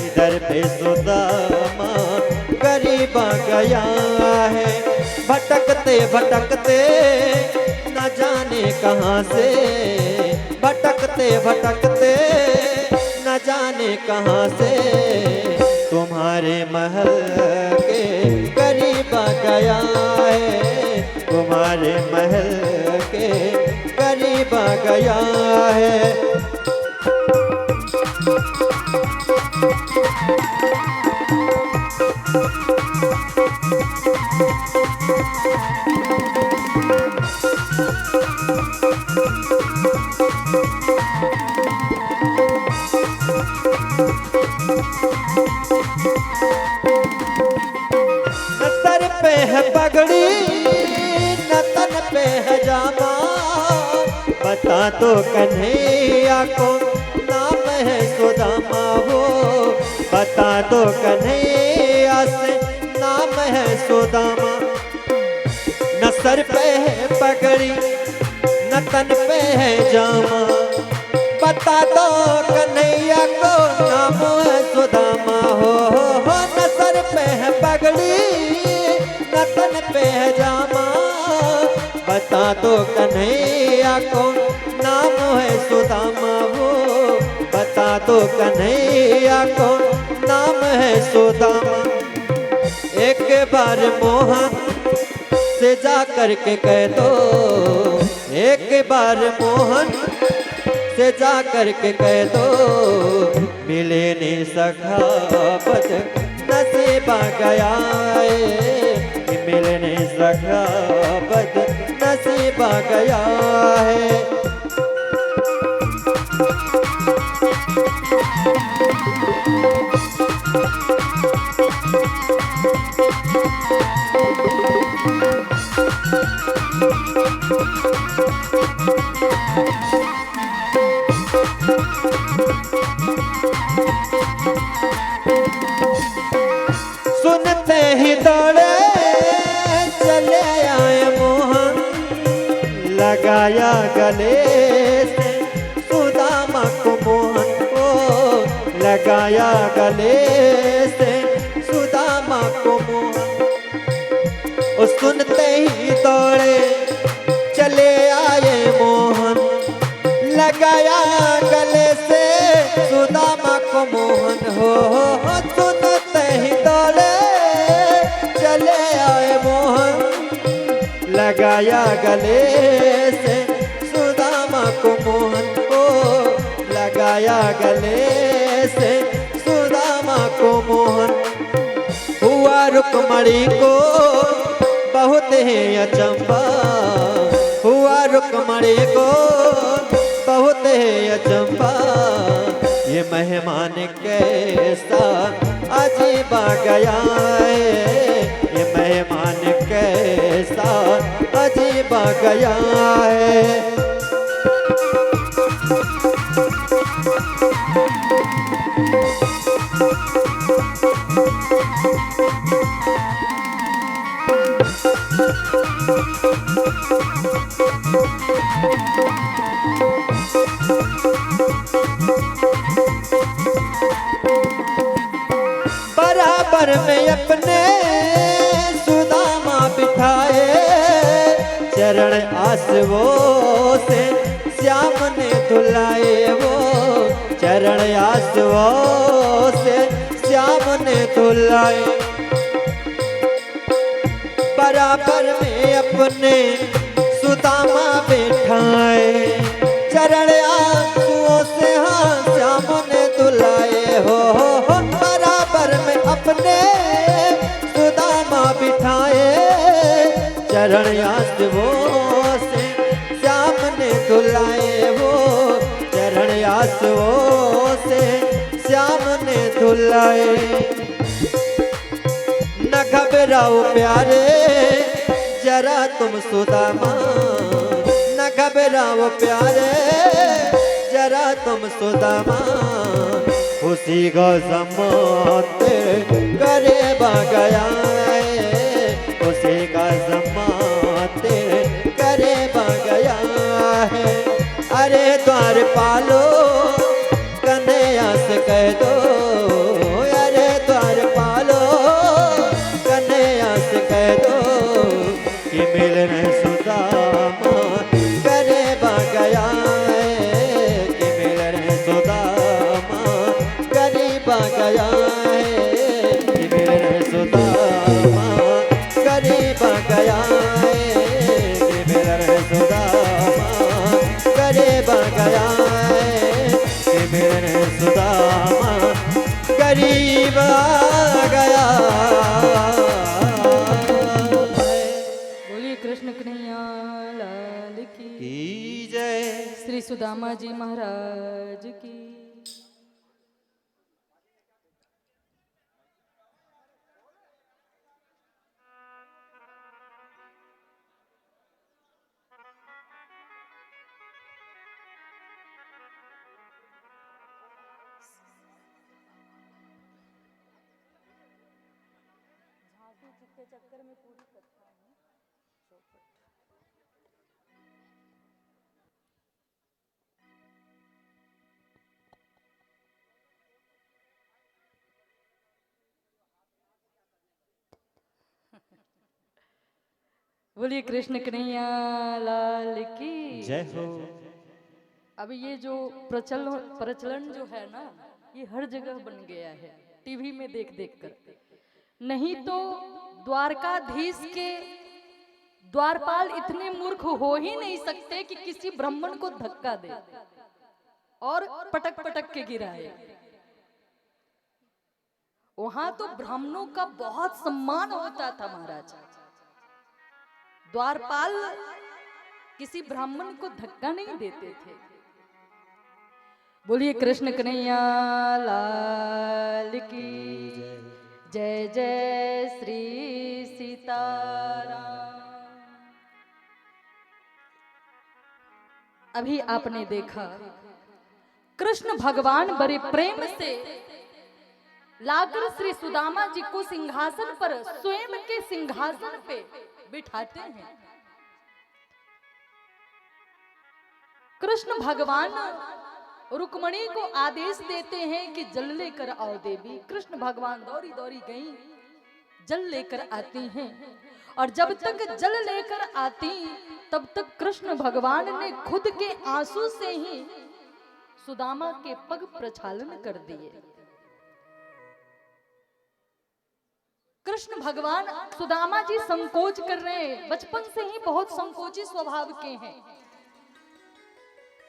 इधर पे सुदामा गरीब आ गया है। भटकते भटकते न जाने कहाँ से, भटकते भटकते न जाने कहाँ से, तुम्हारे महल के करीब आ गया है, तुम्हारे महल के करीब आ गया है। बता दो कन्हैया को नाम है सुदामा वो, बता दो कन्हैया से नाम है सुदामा। न सर पे है पगड़ी न तन पे है जामा, बता दो कन्हैया को नाम है सुदामा हो। न सर पे है पगड़ी न तन पे है जामा, बता दो कन्हैया को नाम है सुदामा वो, बता दो कन्हैया को नाम है सुदामा। एक बार मोहन से जा करके कह दो, एक बार मोहन से जा करके कह दो, मिले ने सखा बद नसीबा गया है, मिलने सखा बद नसीबा गया है। सुनते ही दौड़े चले आए मोहन, लगाया गले से सुदामा को मोहन को, लगाया गले से सुदामा को मोहन। सुनते ही दौड़े चले आए मोहन, लगाया गले से सुदामा को मोहन हो। सुनते ही दौड़े चले आए मोहन, लगाया गले से सुदामा को मोहन को, लगाया गले से सुदामा को मोहन। हुआ रुक्मणी को बहुत ही अचंबा, हुआ रुक्मणी को बहुत ही अचंबा, ये मेहमान कैसा अजीबा गया है, ये मेहमान कैसा अजीबा गया है। बराबर में अपने सुदामा बिठाए, चरण आसवो से श्याम ने धुलाए वो, चरण आसवो से श्याम ने धुलाए। बराबर में अपने सुदामा बिठाए, चरण आंसुओं से हाँ श्याम ने धुलाए हो। बराबर में अपने सुदामा बिठाए, चरण आंसुओं से श्याम ने धुलाए वो, चरण आंसुओं से श्याम ने धुलाए। न घबराओ प्यारे जरा तुम सुदामा, न घबराओ प्यारे जरा तुम सुदामा, खुशी गजमत करे गया है, खुशी गजमत करे गया है। अरे द्वार पालो कन्हैया से कह दो, अरे द्वार पालो कन्हैया से कह दो, कि मिलने सुदामा करे गया है, कि मिलने सुदामा गरीबा गया है, कि मिलने सुदामा गरीबा गया है, कि मिलने सुदामा गरीबा गया है, कि मिलने सुदामा गरीबा गया। बोलिए कृष्ण कन्हैया लाल की जय। श्री सुदामा जी महाराज की। के चक्कर में पूरी कथा में चौपट। बोलिए कृष्ण कन्हैया लाल की जय हो। अब ये जो प्रचलन जो है ना, ये हर जगह बन गया है, टीवी में देख देख कर। नहीं तो द्वारकाधीश के द्वारपाल इतने मूर्ख हो ही नहीं सकते कि किसी ब्राह्मण को धक्का दे और पटक पटक के गिराए। वहां तो ब्राह्मणों का बहुत सम्मान होता था महाराज। द्वारपाल किसी ब्राह्मण को धक्का नहीं देते थे। बोलिए कृष्ण कन्हैया लाल की जय जय श्री सीताराम। अभी आपने देखा कृष्ण भगवान बड़े प्रेम से लाकर श्री सुदामा जी को सिंहासन पर, स्वयं के सिंहासन पे बिठाते हैं। कृष्ण भगवान रुक्मणी को आदेश देते हैं कि जल लेकर आओ देवी। कृष्ण भगवान दौड़ी दौड़ी गई, जल लेकर आती हैं। और जब तक जल लेकर आती तब तक कृष्ण भगवान ने खुद के आंसू से ही सुदामा के पग प्रक्षालन कर दिए। कृष्ण भगवान, सुदामा जी संकोच कर रहे हैं, बचपन से ही बहुत संकोची स्वभाव के हैं।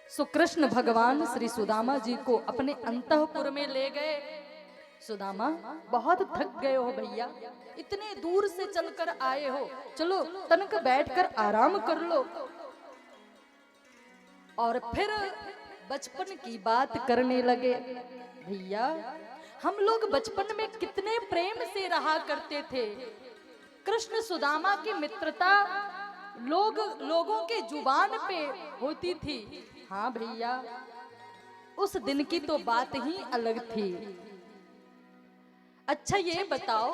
सो कृष्ण भगवान श्री सुदामा जी को अपने अंतःपुर में ले गए। सुदामा बहुत थक गए हो भैया, इतने दूर से चलकर आए हो, चलो तनक बैठकर आराम कर लो। और फिर बचपन की बात करने लगे। भैया हम लोग बचपन में कितने प्रेम से रहा करते थे। कृष्ण सुदामा की मित्रता लोगों के जुबान पे होती थी। हाँ भैया, उस दिन की तो बात ही अलग थी। अच्छा ये बताओ,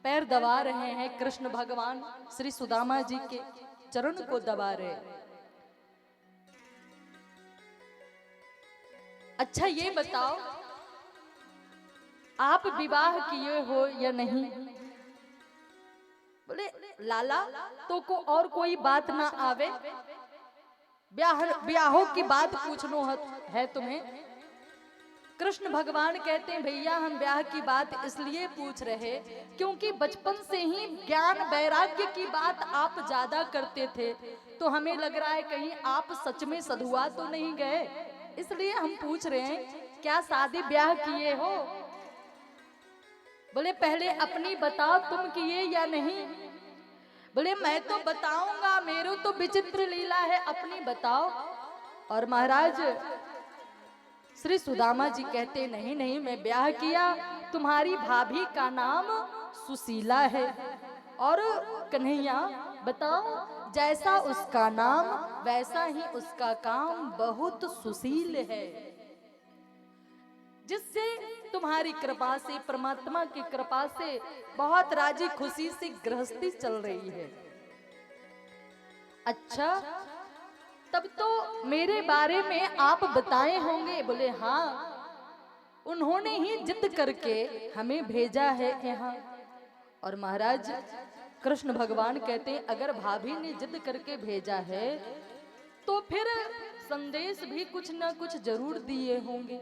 पैर दबा रहे हैं कृष्ण भगवान, श्री सुदामा जी के चरण को दबा रहे। अच्छा ये बताओ, आप विवाह किए हो या नहीं? बोले लाला तो को और कोई बात ना आवे, ब्याहों की बात पूछनो है तुम्हें? कृष्ण भगवान कहते हैं भैया हम ब्याह की बात इसलिए पूछ रहे क्योंकि बचपन से ही ज्ञान वैराग्य की बात आप ज्यादा करते थे, तो हमें लग रहा है कहीं आप सच में सधुआ तो नहीं गए, इसलिए हम पूछ रहे हैं क्या शादी ब्याह किए हो? बोले पहले अपनी बताओ, तुम किए या नहीं? बोले मैं तो बताऊंगा, मेरे तो विचित्र लीला है, अपनी बताओ। और महाराज श्री सुदामा जी कहते नहीं नहीं मैं ब्याह किया, तुम्हारी भाभी का नाम सुशीला है। और कन्हैया बताओ, जैसा उसका नाम वैसा ही उसका काम बहुत सुशील है, जिससे तुम्हारी कृपा से, परमात्मा की कृपा से बहुत राजी खुशी से गृहस्थी चल रही है। अच्छा तब तो मेरे बारे में आप बताए होंगे? बोले हाँ, उन्होंने ही जिद करके हमें भेजा है यहाँ। और महाराज कृष्ण भगवान कहते हैं अगर भाभी ने जिद करके भेजा है तो फिर संदेश भी कुछ ना कुछ जरूर दिए होंगे।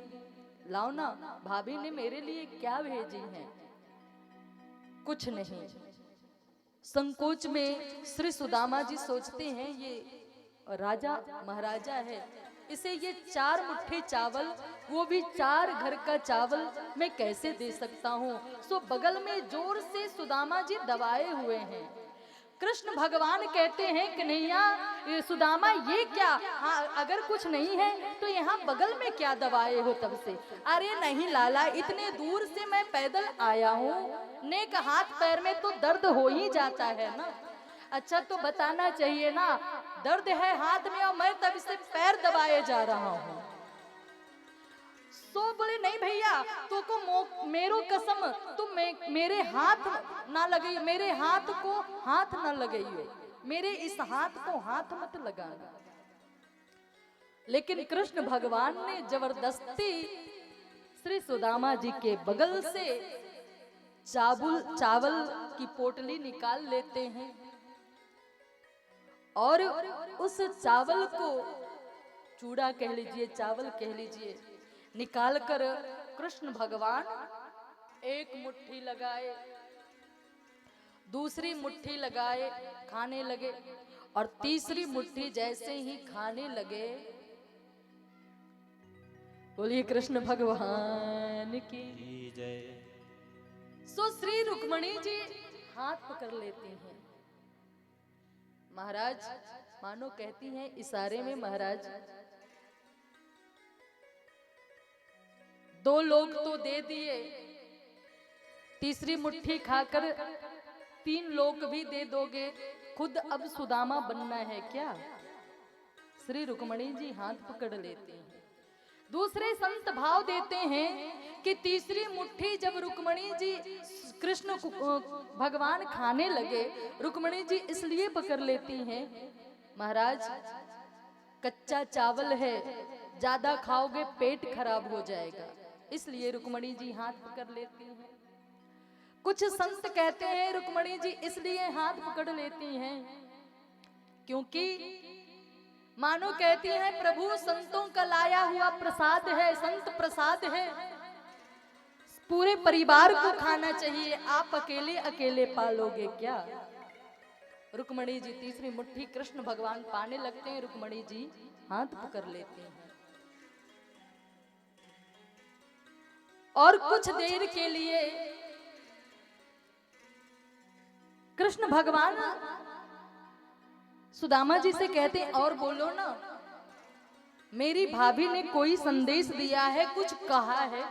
लाओ ना, भाभी ने मेरे लिए क्या भेजी है? कुछ नहीं। संकोच में श्री सुदामा जी सोचते हैं ये राजा महाराजा है, इसे ये 4 मुट्ठी चावल, वो भी 4 घर का चावल मैं कैसे दे सकता हूँ? सो बगल में जोर से सुदामा जी दबाए हुए हैं। कृष्ण भगवान कहते हैं कन्हैया सुदामा ये क्या? हाँ अगर कुछ नहीं है तो यहाँ बगल में क्या दबाए हो तब से? अरे नहीं लाला, इतने दूर से मैं पैदल आया हूँ, नेक हाथ पैर में तो दर्द हो ही जाता है ना। अच्छा तो बताना चाहिए ना, दर्द है हाथ में और मैं तब से पैर दबाए जा रहा हूँ। सो बोले नहीं भैया, तो को मेरो कसम, तुम मेरे हाथ ना लगे, मेरे हाथ को हाथ ना लगाइयो, मेरे इस हाथ को हाथ मत लगाना। लेकिन कृष्ण भगवान ने जबरदस्ती श्री सुदामा जी के बगल से चावल की पोटली निकाल लेते हैं और उस चावल को, चूड़ा कह लीजिए, चावल कह लीजिए, निकालकर कृष्ण भगवान एक मुट्ठी लगाए, दूसरी मुट्ठी लगाए, खाने लगे, और तीसरी मुट्ठी जैसे ही खाने लगे, बोलिए कृष्ण भगवान की जय। सो श्री रुक्मणी जी हाथ पकड़ लेती हैं। महाराज मानो कहती हैं इशारे में, महाराज 2 लोग तो दे दिए, तीसरी मुट्ठी खाकर 3 लोग भी दे दोगे, खुद अब सुदामा बनना है क्या? श्री रुक्मणी जी हाथ पकड़ लेती हैं। दूसरे संत भाव देते हैं कि तीसरी मुट्ठी जब रुक्मणी जी कृष्ण भगवान खाने लगे, रुक्मणी जी इसलिए पकड़ लेती हैं, महाराज कच्चा चावल है, ज्यादा खाओगे पेट खराब हो जाएगा, इसलिए रुक्मणी जी हाथ पकड़ लेती हैं। कुछ संत कहते हैं रुक्मणी जी इसलिए हाथ पकड़ लेती हैं क्योंकि मानो कहती है प्रभु संतों का लाया हुआ प्रसाद है, संत प्रसाद है, पूरे परिवार को खाना चाहिए, आप अकेले अकेले पालोगे क्या? रुक्मणी जी तीसरी मुट्ठी कृष्ण भगवान पाने लगते हैं, रुक्मणी जी हाथ पकड़ लेते हैं और कुछ देर के लिए कृष्ण भगवान सुदामा जी से कहते हैं और बोलो ना, मेरी भाभी ने कोई संदेश दिया है, कुछ कहा है?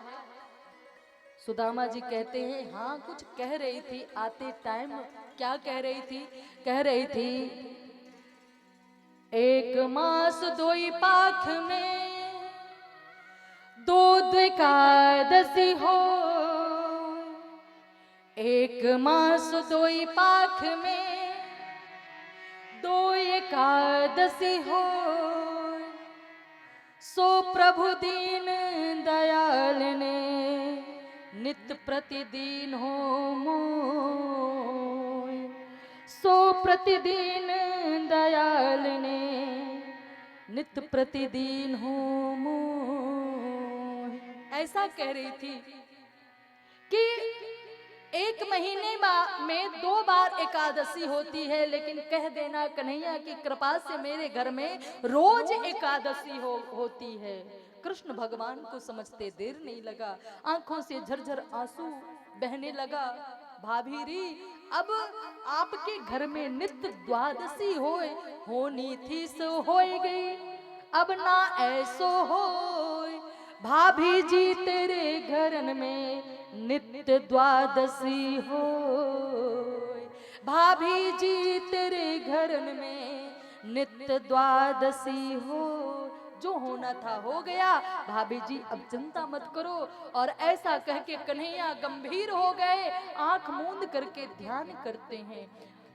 सुदामा जी कहते हैं हाँ कुछ कह रही थी आते टाइम। क्या कह रही थी? कह रही थी 1 मास 2 पाख में 2 एकादशी हो, 1 मास 2 पाख में 2 एकादशी हो, सो प्रभु दीन दयाल ने नित प्रतिदिन हो मोय, सो प्रतिदिन दयाल ने नित प्रतिदिन हो मोय। ऐसा कह रही थी कि 1 महीने में 2 बार एकादशी होती है, लेकिन कह देना कन्हैया की कृपा से मेरे घर में रोज एकादशी होती है। कृष्ण भगवान को समझते देर नहीं लगा, आंखों से झरझर आंसू बहने लगा। भाभी री अब आपके घर में नित्य द्वादशी होनी थी सो होए गई, अब ना ऐसो हो। भाभी जी तेरे घरन में नित्य द्वादशी हो, भाभी जी तेरे घरन में नित्य द्वादशी हो। जो होना था हो गया, भाभी जी अब चिंता मत करो। और ऐसा कह के कन्हैया गंभीर हो गए, आंख मूंद करके ध्यान करते हैं।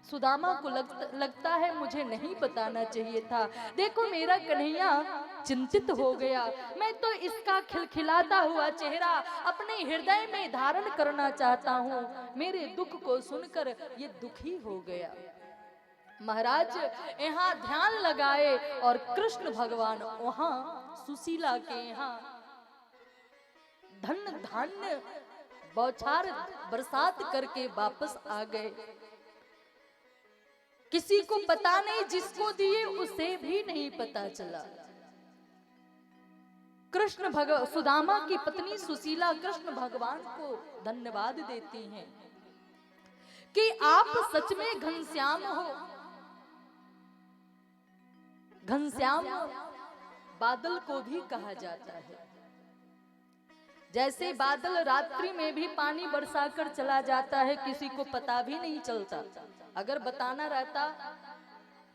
सुदामा को लगता है मुझे नहीं बताना चाहिए था। देखो मेरा कन्हैया चिंतित हो गया, मैं तो इसका खिलखिलाता हुआ चेहरा अपने हृदय में धारण करना चाहता हूँ। मेरे दुख को सुनकर ये दुखी हो गया। महाराज यहाँ ध्यान लगाए और कृष्ण भगवान वहां सुशीला के यहाँ धन धान्य बौछार बरसात करके वापस आ गए। किसी को पता नहीं, जिसको दिए उसे भी नहीं पता चला। सुदामा की पत्नी सुशीला कृष्ण भगवान को धन्यवाद देती हैं कि आप सच में घनश्याम हो। घनश्याम बादल को भी कहा जाता है। जैसे बादल रात्रि में भी पानी बरसा कर चला जाता है, किसी को पता भी नहीं चलता। अगर बताना रहता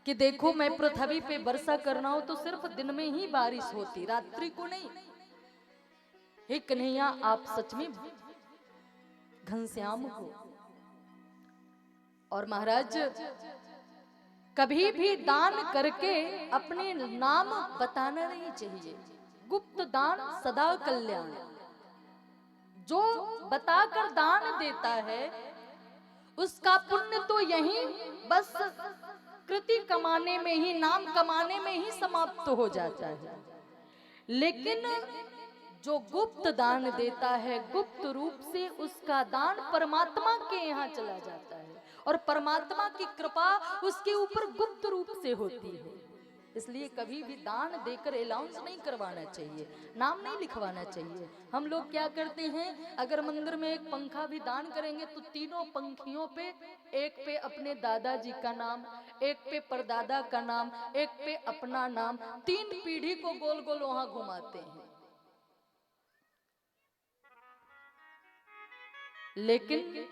कि देखो मैं पृथ्वी पे वर्षा करना हो तो सिर्फ दिन में ही बारिश होती, रात्रि को नहीं। हे कन्हैया आप सच में घनश्याम हो। और महाराज कभी भी दान करके अपने नाम बताना नहीं चाहिए। गुप्त दान सदा कल्याण। जो बताकर दान देता है उसका पुण्य तो यही बस कृति कमाने में ही, नाम कमाने में ही समाप्त हो जाता है। लेकिन जो गुप्त दान देता है, गुप्त रूप से उसका दान परमात्मा के यहाँ चला जाता है और परमात्मा की कृपा उसके ऊपर गुप्त रूप से होती है। इसलिए कभी भी दान देकर अलाउंस नहीं करवाना चाहिए, नाम नहीं लिखवाना चाहिए। हम लोग क्या करते हैं, अगर मंदिर में एक पंखा भी दान करेंगे तो तीनों पंखियों पे, एक पे अपने दादाजी का नाम, एक पे परदादा का नाम, एक पे अपना नाम, 3 पीढ़ी को गोल गोल वहां घुमाते हैं। लेकिन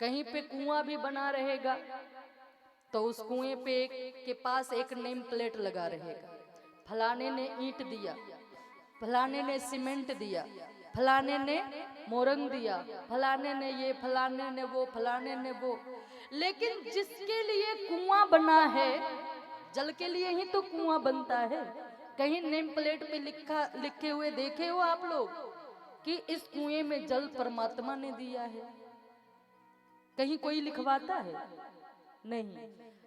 कहीं पे कुआं भी बना रहेगा तो उस कुएं पे के पास एक नेम प्लेट लगा रहेगा, फलाने ने ईंट दिया, फलाने ने सीमेंट दिया, फलाने ने मोरंग दिया, फलाने ने ये, फलाने ने वो, फलाने ने वो। लेकिन जिसके लिए कुआं बना है, जल के लिए ही तो कुआं बनता है। कहीं नेम प्लेट पे लिखे हुए देखे हो आप लोग कि इस कुएं में जल परमात्मा ने दिया है? कहीं कोई लिखवाता है? नहीं।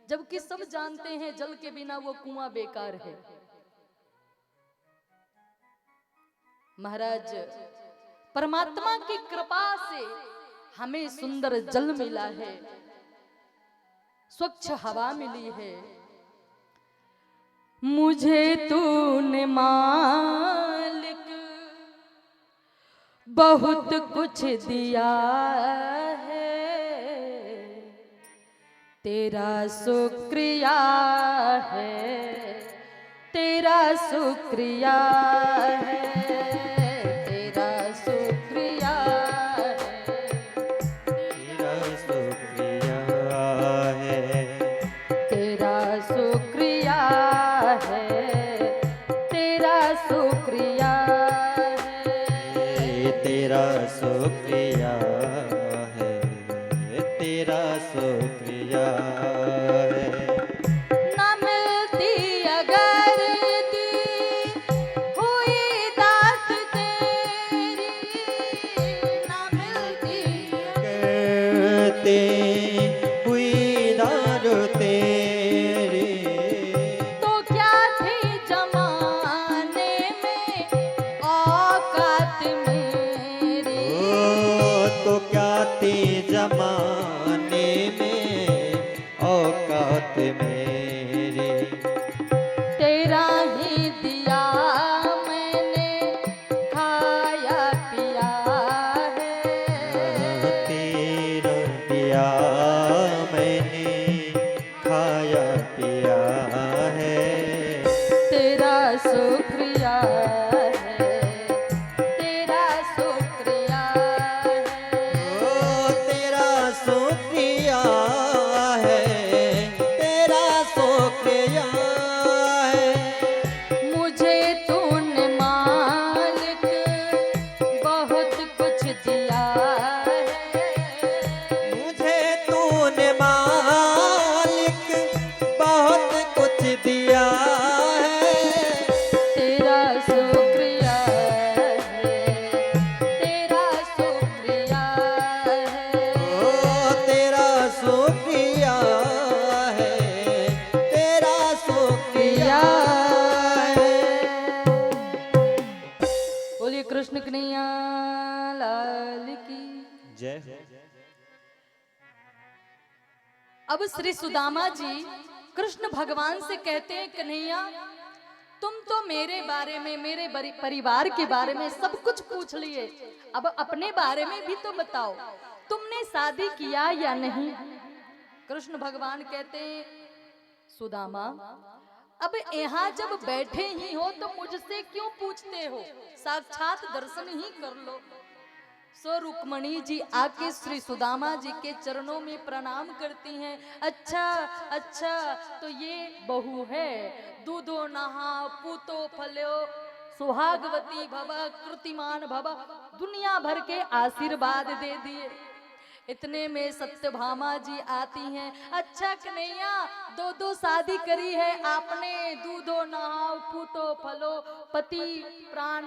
जबकि सब जानते हैं जल के बिना वो कुआं बेकार है। महाराज परमात्मा की कृपा से हमें सुंदर जल मिला है, स्वच्छ हवा मिली है। मुझे तूने मालिक बहुत कुछ दिया है, तेरा शुक्रिया है, तेरा शुक्रिया है, तेरा शुक्रिया है, तेरा शुक्रिया है, तेरा शुक्रिया है, तेरा शुक्रिया है, तेरा शुक्रिया है, तेरा शुक्रिया है। ना मिलती अगर दी हुई दात तेरी, ना मिलती करते हुई दारू तेरी, तो क्या थी जमाने में औकात मेरी, ओ तो क्या थी जमाने में औकात मेरी। तेरा ही दिया मैंने खाया पिया है, तेरा दिया मैंने खाया पिया है, तेरा शुक्रिया है, तेरा शुक्रिया है, ओ तेरा शुक्रिया है, तेरा शुक्रिया है। मुझे तूने मालिक बहुत कुछ दिया है, मुझे तूने मालिक बहुत कुछ दिया है, तेरा शुक्रिया है, तेरा शुक्रिया है, ओ तेरा शुक्रिया है, तेरा शुक्रिया है। बोलिए कृष्ण कन्हैया लाल की। जय हो। अब श्री सुदामा जी कृष्ण भगवान से कहते हैं, कन्हैया तुम तो मेरे बारे में, मेरे परिवार के बारे में सब कुछ पूछ लिए, अब अपने बारे में भी तो बताओ, तुमने शादी किया या नहीं? कृष्ण भगवान कहते हैं, सुदामा अब यहाँ जब बैठे ही हो तो मुझसे क्यों पूछते हो, साक्षात दर्शन ही कर लो। सो रुक्मणी जी आके श्री सुदामा जी के चरणों में प्रणाम करती हैं। अच्छा अच्छा, तो ये बहू है, दूधो नहा पूतो फलो सुहागवती भव, कृतिमान भव, दुनिया भर के आशीर्वाद दे दिए। इतने में सत्यभामा जी आती हैं। अच्छा कन्हैया, दो दो शादी करी है आपने, दूधो नहाओ फूटो फलो, पति प्राण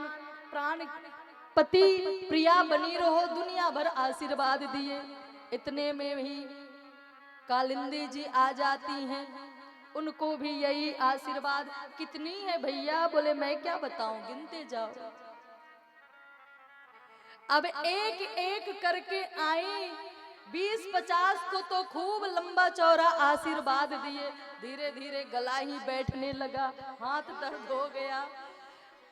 प्राण पति प्रिया बनी रहो, दुनिया भर आशीर्वाद दिए। इतने में भी कालिंदी जी आ जाती हैं, उनको भी यही आशीर्वाद। कितनी है भैया? बोले मैं क्या बताऊं, गिनते जाओ। अब एक एक करके आई, 20-50 को तो खूब लंबा चौड़ा आशीर्वाद दिए। धीरे धीरे गला ही बैठने लगा, हाथ दर्द हो गया।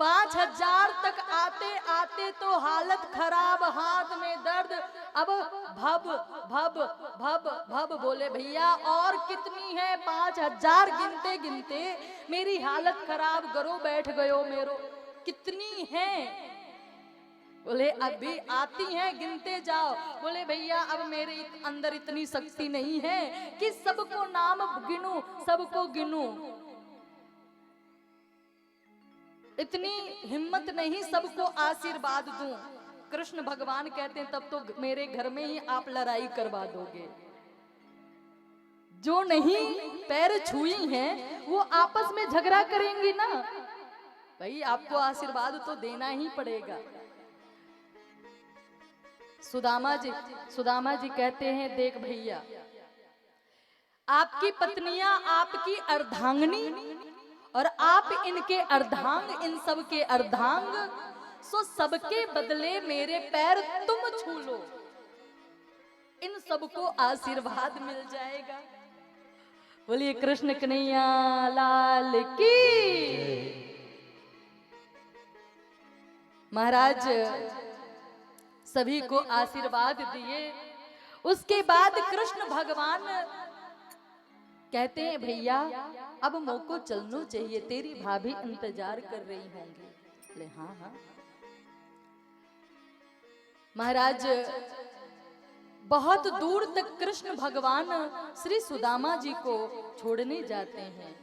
5000 तक आते आते तो हालत खराब, हाथ में दर्द। अब भब भब भब भब बोले भैया और कितनी है? 5000 गिनते गिनते मेरी हालत खराब, गरो बैठ गयो मेरो। कितनी है? बोले अभी आती हैं, गिनते जाओ। बोले भैया अब मेरे अंदर इतनी शक्ति नहीं है कि सबको नाम गिनूं, सबको गिनूं, इतनी हिम्मत नहीं सबको आशीर्वाद दूं। कृष्ण भगवान कहते हैं तब तो मेरे घर में ही आप लड़ाई करवा दोगे। जो नहीं पैर छुई हैं वो आपस में झगड़ा करेंगी ना। भाई आपको आशीर्वाद तो देना ही पड़ेगा। सुदामा जी कहते हैं देख भैया, आपकी पत्नियां आपकी अर्धांगिनी और आप इनके अर्धांग, इन सब के अर्धांग, सो सबके बदले मेरे पैर तुम छू लो, इन सबको आशीर्वाद मिल जाएगा। बोलिए कृष्ण कन्हैया लाल की। महाराज सभी को आशीर्वाद दिए। उसके बाद कृष्ण भगवान कहते हैं भैया अब मोको चलना चाहिए, तेरी भाभी इंतजार कर रही होंगी। बोले हाँ हाँ। महाराज बहुत दूर तक कृष्ण भगवान श्री सुदामा जी को छोड़ने जाते हैं।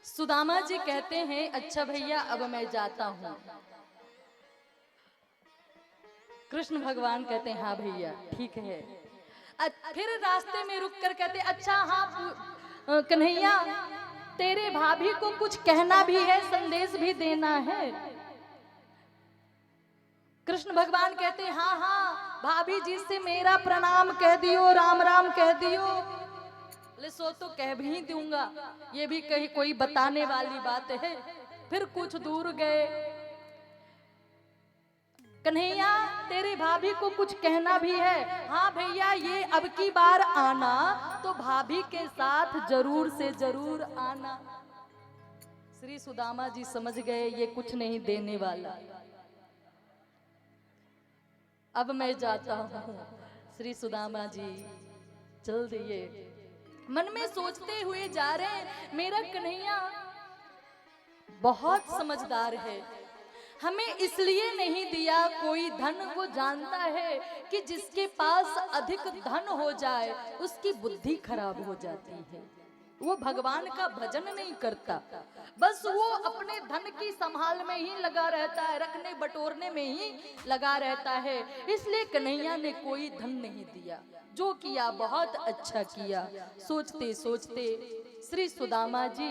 सुदामा जी कहते हैं अच्छा भैया अब मैं जाता हूं। कृष्ण भगवान कहते हैं हाँ भैया ठीक है। फिर रास्ते में रुक कर कहते अच्छा हाँ कन्हैया तेरे भाभी को कुछ कहना भी है, संदेश भी देना है। कृष्ण भगवान कहते हैं हाँ हाँ भाभी जी से मेरा प्रणाम कह दियो, राम राम कह दियो। ले सो तो कह भी दूंगा, ये भी कहीं कोई बताने वाली बात है। फिर कुछ दूर गए, कन्हैया तेरी भाभी को कुछ कहना भी है। हाँ भैया ये अब की बार आना तो भाभी के साथ जरूर से जरूर आना। श्री सुदामा जी समझ गए ये कुछ नहीं देने वाला, अब मैं जाता हूँ। श्री सुदामा जी चल दिए। मन में सोचते हुए जा रहे हैं मेरा कन्हैया बहुत समझदार है, हमें इसलिए नहीं दिया कोई धन, वो जानता है कि जिसके पास अधिक धन हो जाए उसकी बुद्धि खराब हो जाती है। वो भगवान का भजन नहीं करता, बस वो अपने धन की संभाल में ही लगा रहता है, रखने बटोरने में ही लगा रहता है। इसलिए कन्हैया ने कोई धन नहीं दिया। जो किया बहुत अच्छा किया। सोचते सोचते श्री सुदामा जी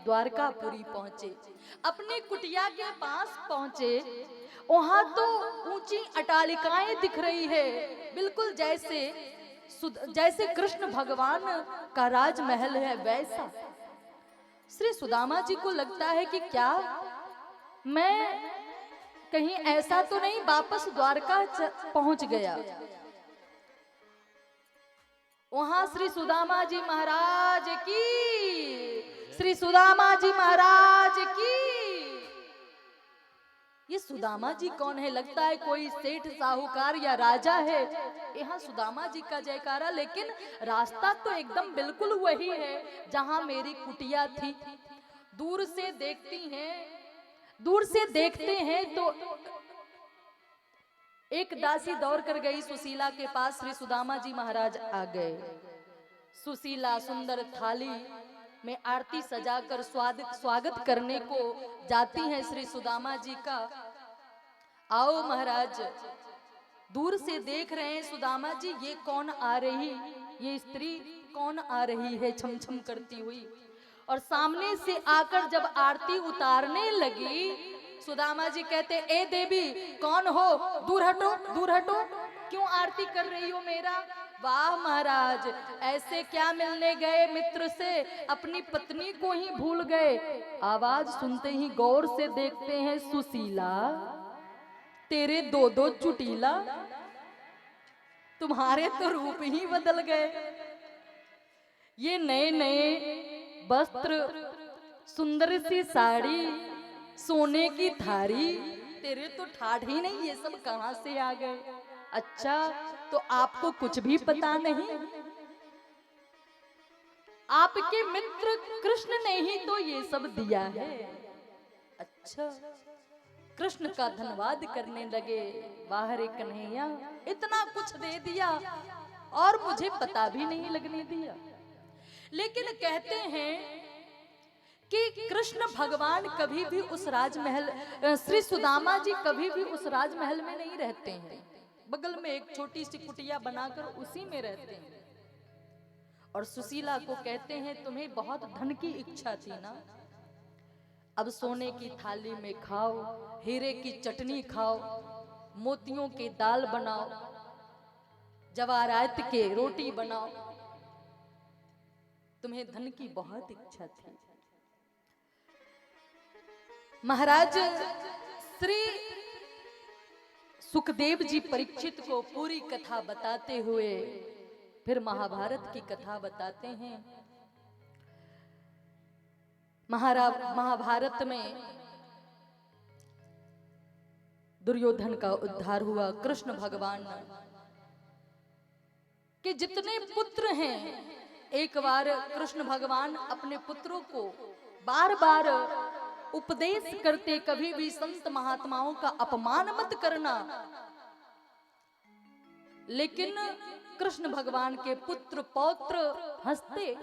द्वारकापुरी पहुंचे। अपने कुटिया के पास पहुंचे, वहां तो ऊंची अटालिकाएं दिख रही है, बिल्कुल जैसे कृष्ण भगवान का राजमहल है वैसा। श्री सुदामा जी को लगता है कि क्या मैं कहीं ऐसा तो नहीं वापस द्वारका पहुंच गया। वहां श्री सुदामा जी महाराज की, श्री सुदामा जी महाराज की। ये सुदामा जी कौन है? लगता है कोई सेठ साहूकार या राजा है। यहाँ सुदामा जी का जयकारा, लेकिन रास्ता तो एकदम बिल्कुल वही है जहां मेरी कुटिया थी। दूर से देखते हैं तो एक दासी दौड़ कर गई सुशीला के पास, श्री सुदामा जी महाराज आ गए। सुशीला सुंदर थाली में आरती सजाकर स्वागत करने को जाती हैं श्री सुदामा जी का। आओ महाराज, दूर से देख रहे हैं सुदामा जी, ये कौन आ रही, ये स्त्री कौन आ रही है छम छम करती हुई। और सामने से आकर जब आरती उतारने लगी, सुदामा जी कहते, ए देवी कौन हो, दूर हटो दूर हटो, क्यों आरती कर रही हो मेरा। वाह महाराज, ऐसे क्या मिलने गए मित्र से, अपनी पत्नी को ही भूल गए। आवाज सुनते ही गौर से देखते हैं, सुशीला तेरे दो दो चुटीला, तुम्हारे तो रूप ही बदल गए। ये नए नए वस्त्र, सुंदर सी साड़ी, सोने की थारी, तेरे तो ठाठ ही नहीं, ये सब कहां से आ गए। अच्छा, तो आपको कुछ भी पता नहीं, आपके मित्र कृष्ण ने ही तो ये सब दिया है। अच्छा, कृष्ण का धन्यवाद करने लगे। वाह रे कन्हैया, इतना कुछ दे दिया और मुझे पता भी नहीं लगने दिया। लेकिन कहते हैं कि कृष्ण भगवान कभी भी उस राजमहल, श्री सुदामा जी कभी भी उस राजमहल में नहीं रहते हैं, बगल में एक छोटी सी कुटिया बनाकर उसी में रहते हैं। और सुशीला को कहते हैं, तुम्हें बहुत धन की इच्छा थी ना, अब सोने की थाली में खाओ, हीरे की चटनी खाओ, मोतियों के दाल बनाओ, जवारात के रोटी बनाओ, तुम्हें धन की बहुत इच्छा थी। महाराज श्री सुखदेव जी परीक्षित को पूरी कथा बताते हुए फिर महाभारत की कथा बताते हैं। महाभारत में दुर्योधन का उद्धार हुआ। कृष्ण भगवान के जितने पुत्र हैं, एक बार कृष्ण भगवान अपने पुत्रों को बार बार उपदेश करते, कभी भी संत महात्माओं का अपमान मत करना। लेकिन कृष्ण भगवान के पुत्र पौत्र हंसते,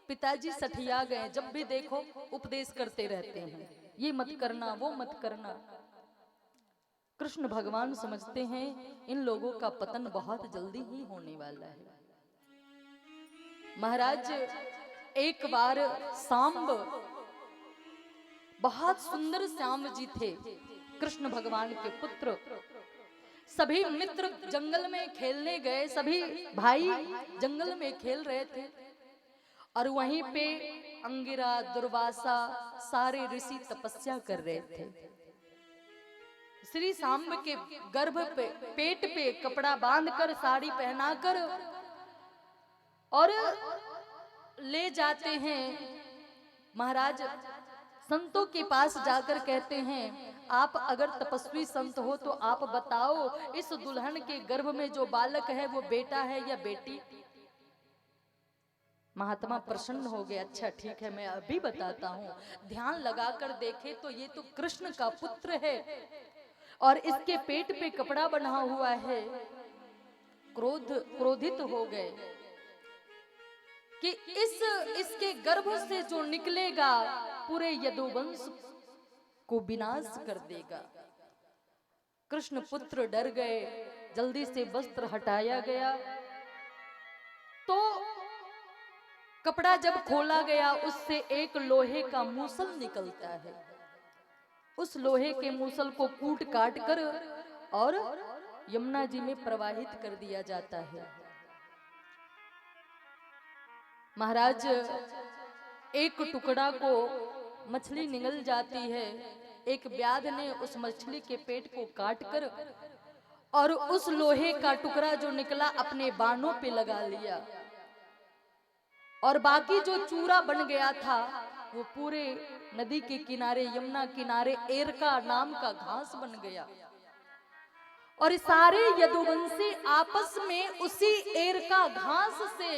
पिताजी सठिया गए, जब भी देखो उपदेश करते रहते हैं, ये मत करना वो मत करना। कृष्ण भगवान समझते हैं इन लोगों का पतन बहुत जल्दी ही होने वाला है। महाराज एक बार सांब, बहुत सुंदर श्याम जी थे कृष्ण भगवान के पुत्र, सभी मित्र जंगल में खेलने गए, सभी भाई जंगल में खेल रहे थे और वहीं पे अंगिरा, दुर्वासा, सारे ऋषि तपस्या कर रहे थे। श्री सांब के गर्भ पे, पेट पे कपड़ा बांधकर, साड़ी पहनाकर और ले जाते हैं। महाराज संतों के पास जाकर कहते हैं, आप अगर तपस्वी संत हो तो आप बताओ, इस दुल्हन के गर्भ में जो बालक है वो बेटा है या बेटी। महात्मा प्रसन्न हो गए, अच्छा ठीक है मैं अभी बताता हूँ। ध्यान लगाकर देखे तो ये तो कृष्ण का पुत्र है और इसके पेट पे कपड़ा बंधा हुआ है। क्रोधित हो गए कि इसके गर्भ से जो निकलेगा पूरे यदुवंश को विनाश कर देगा। कृष्ण पुत्र डर गए, जल्दी से वस्त्र हटाया गया तो कपड़ा जब खोला गया उससे एक लोहे का मूसल निकलता है। उस लोहे के मूसल को कूट काट कर और यमुना जी में प्रवाहित कर दिया जाता है। महाराज एक टुकड़ा को मछली निगल जाती है, एक व्याध ने उस मछली के पेट को काटकर और उस लोहे का टुकड़ा जो निकला अपने बाणों पे लगा लिया और बाकी जो चूरा बन गया था वो पूरे नदी के किनारे, यमुना किनारे एरका नाम का घास बन गया और सारे यदुवंशी आपस में उसी एरका घास से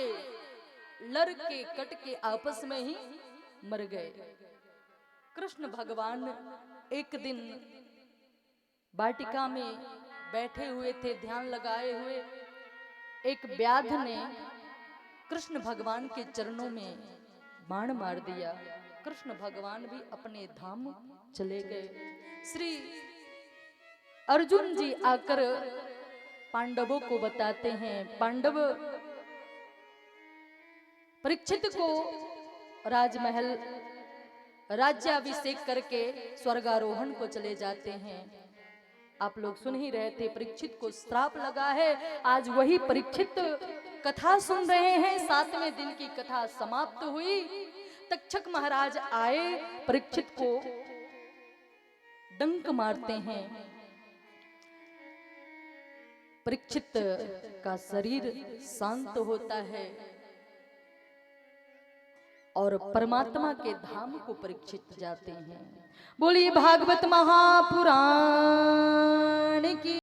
लड़ के कट के आपस में ही मर गए। कृष्ण भगवान एक दिन वाटिका में बैठे हुए थे ध्यान लगाए हुए। एक व्याध ने कृष्ण भगवान के चरणों में बाण मार दिया। कृष्ण भगवान भी अपने धाम चले गए। श्री अर्जुन जी आकर पांडवों को बताते हैं, पांडव परीक्षित को राजमहल राज्याभिषेक करके स्वर्गारोहण को चले जाते हैं। आप लोग सुन ही रहे थे, परीक्षित को श्राप लगा है। आज वही परीक्षित कथा सुन रहे हैं। 7वें दिन की कथा समाप्त हुई। तक्षक महाराज आए, परीक्षित को डंक मारते हैं। परीक्षित का शरीर शांत होता है और परमात्मा के धाम को परीक्षित जाते हैं। बोलिए भागवत महापुराण की।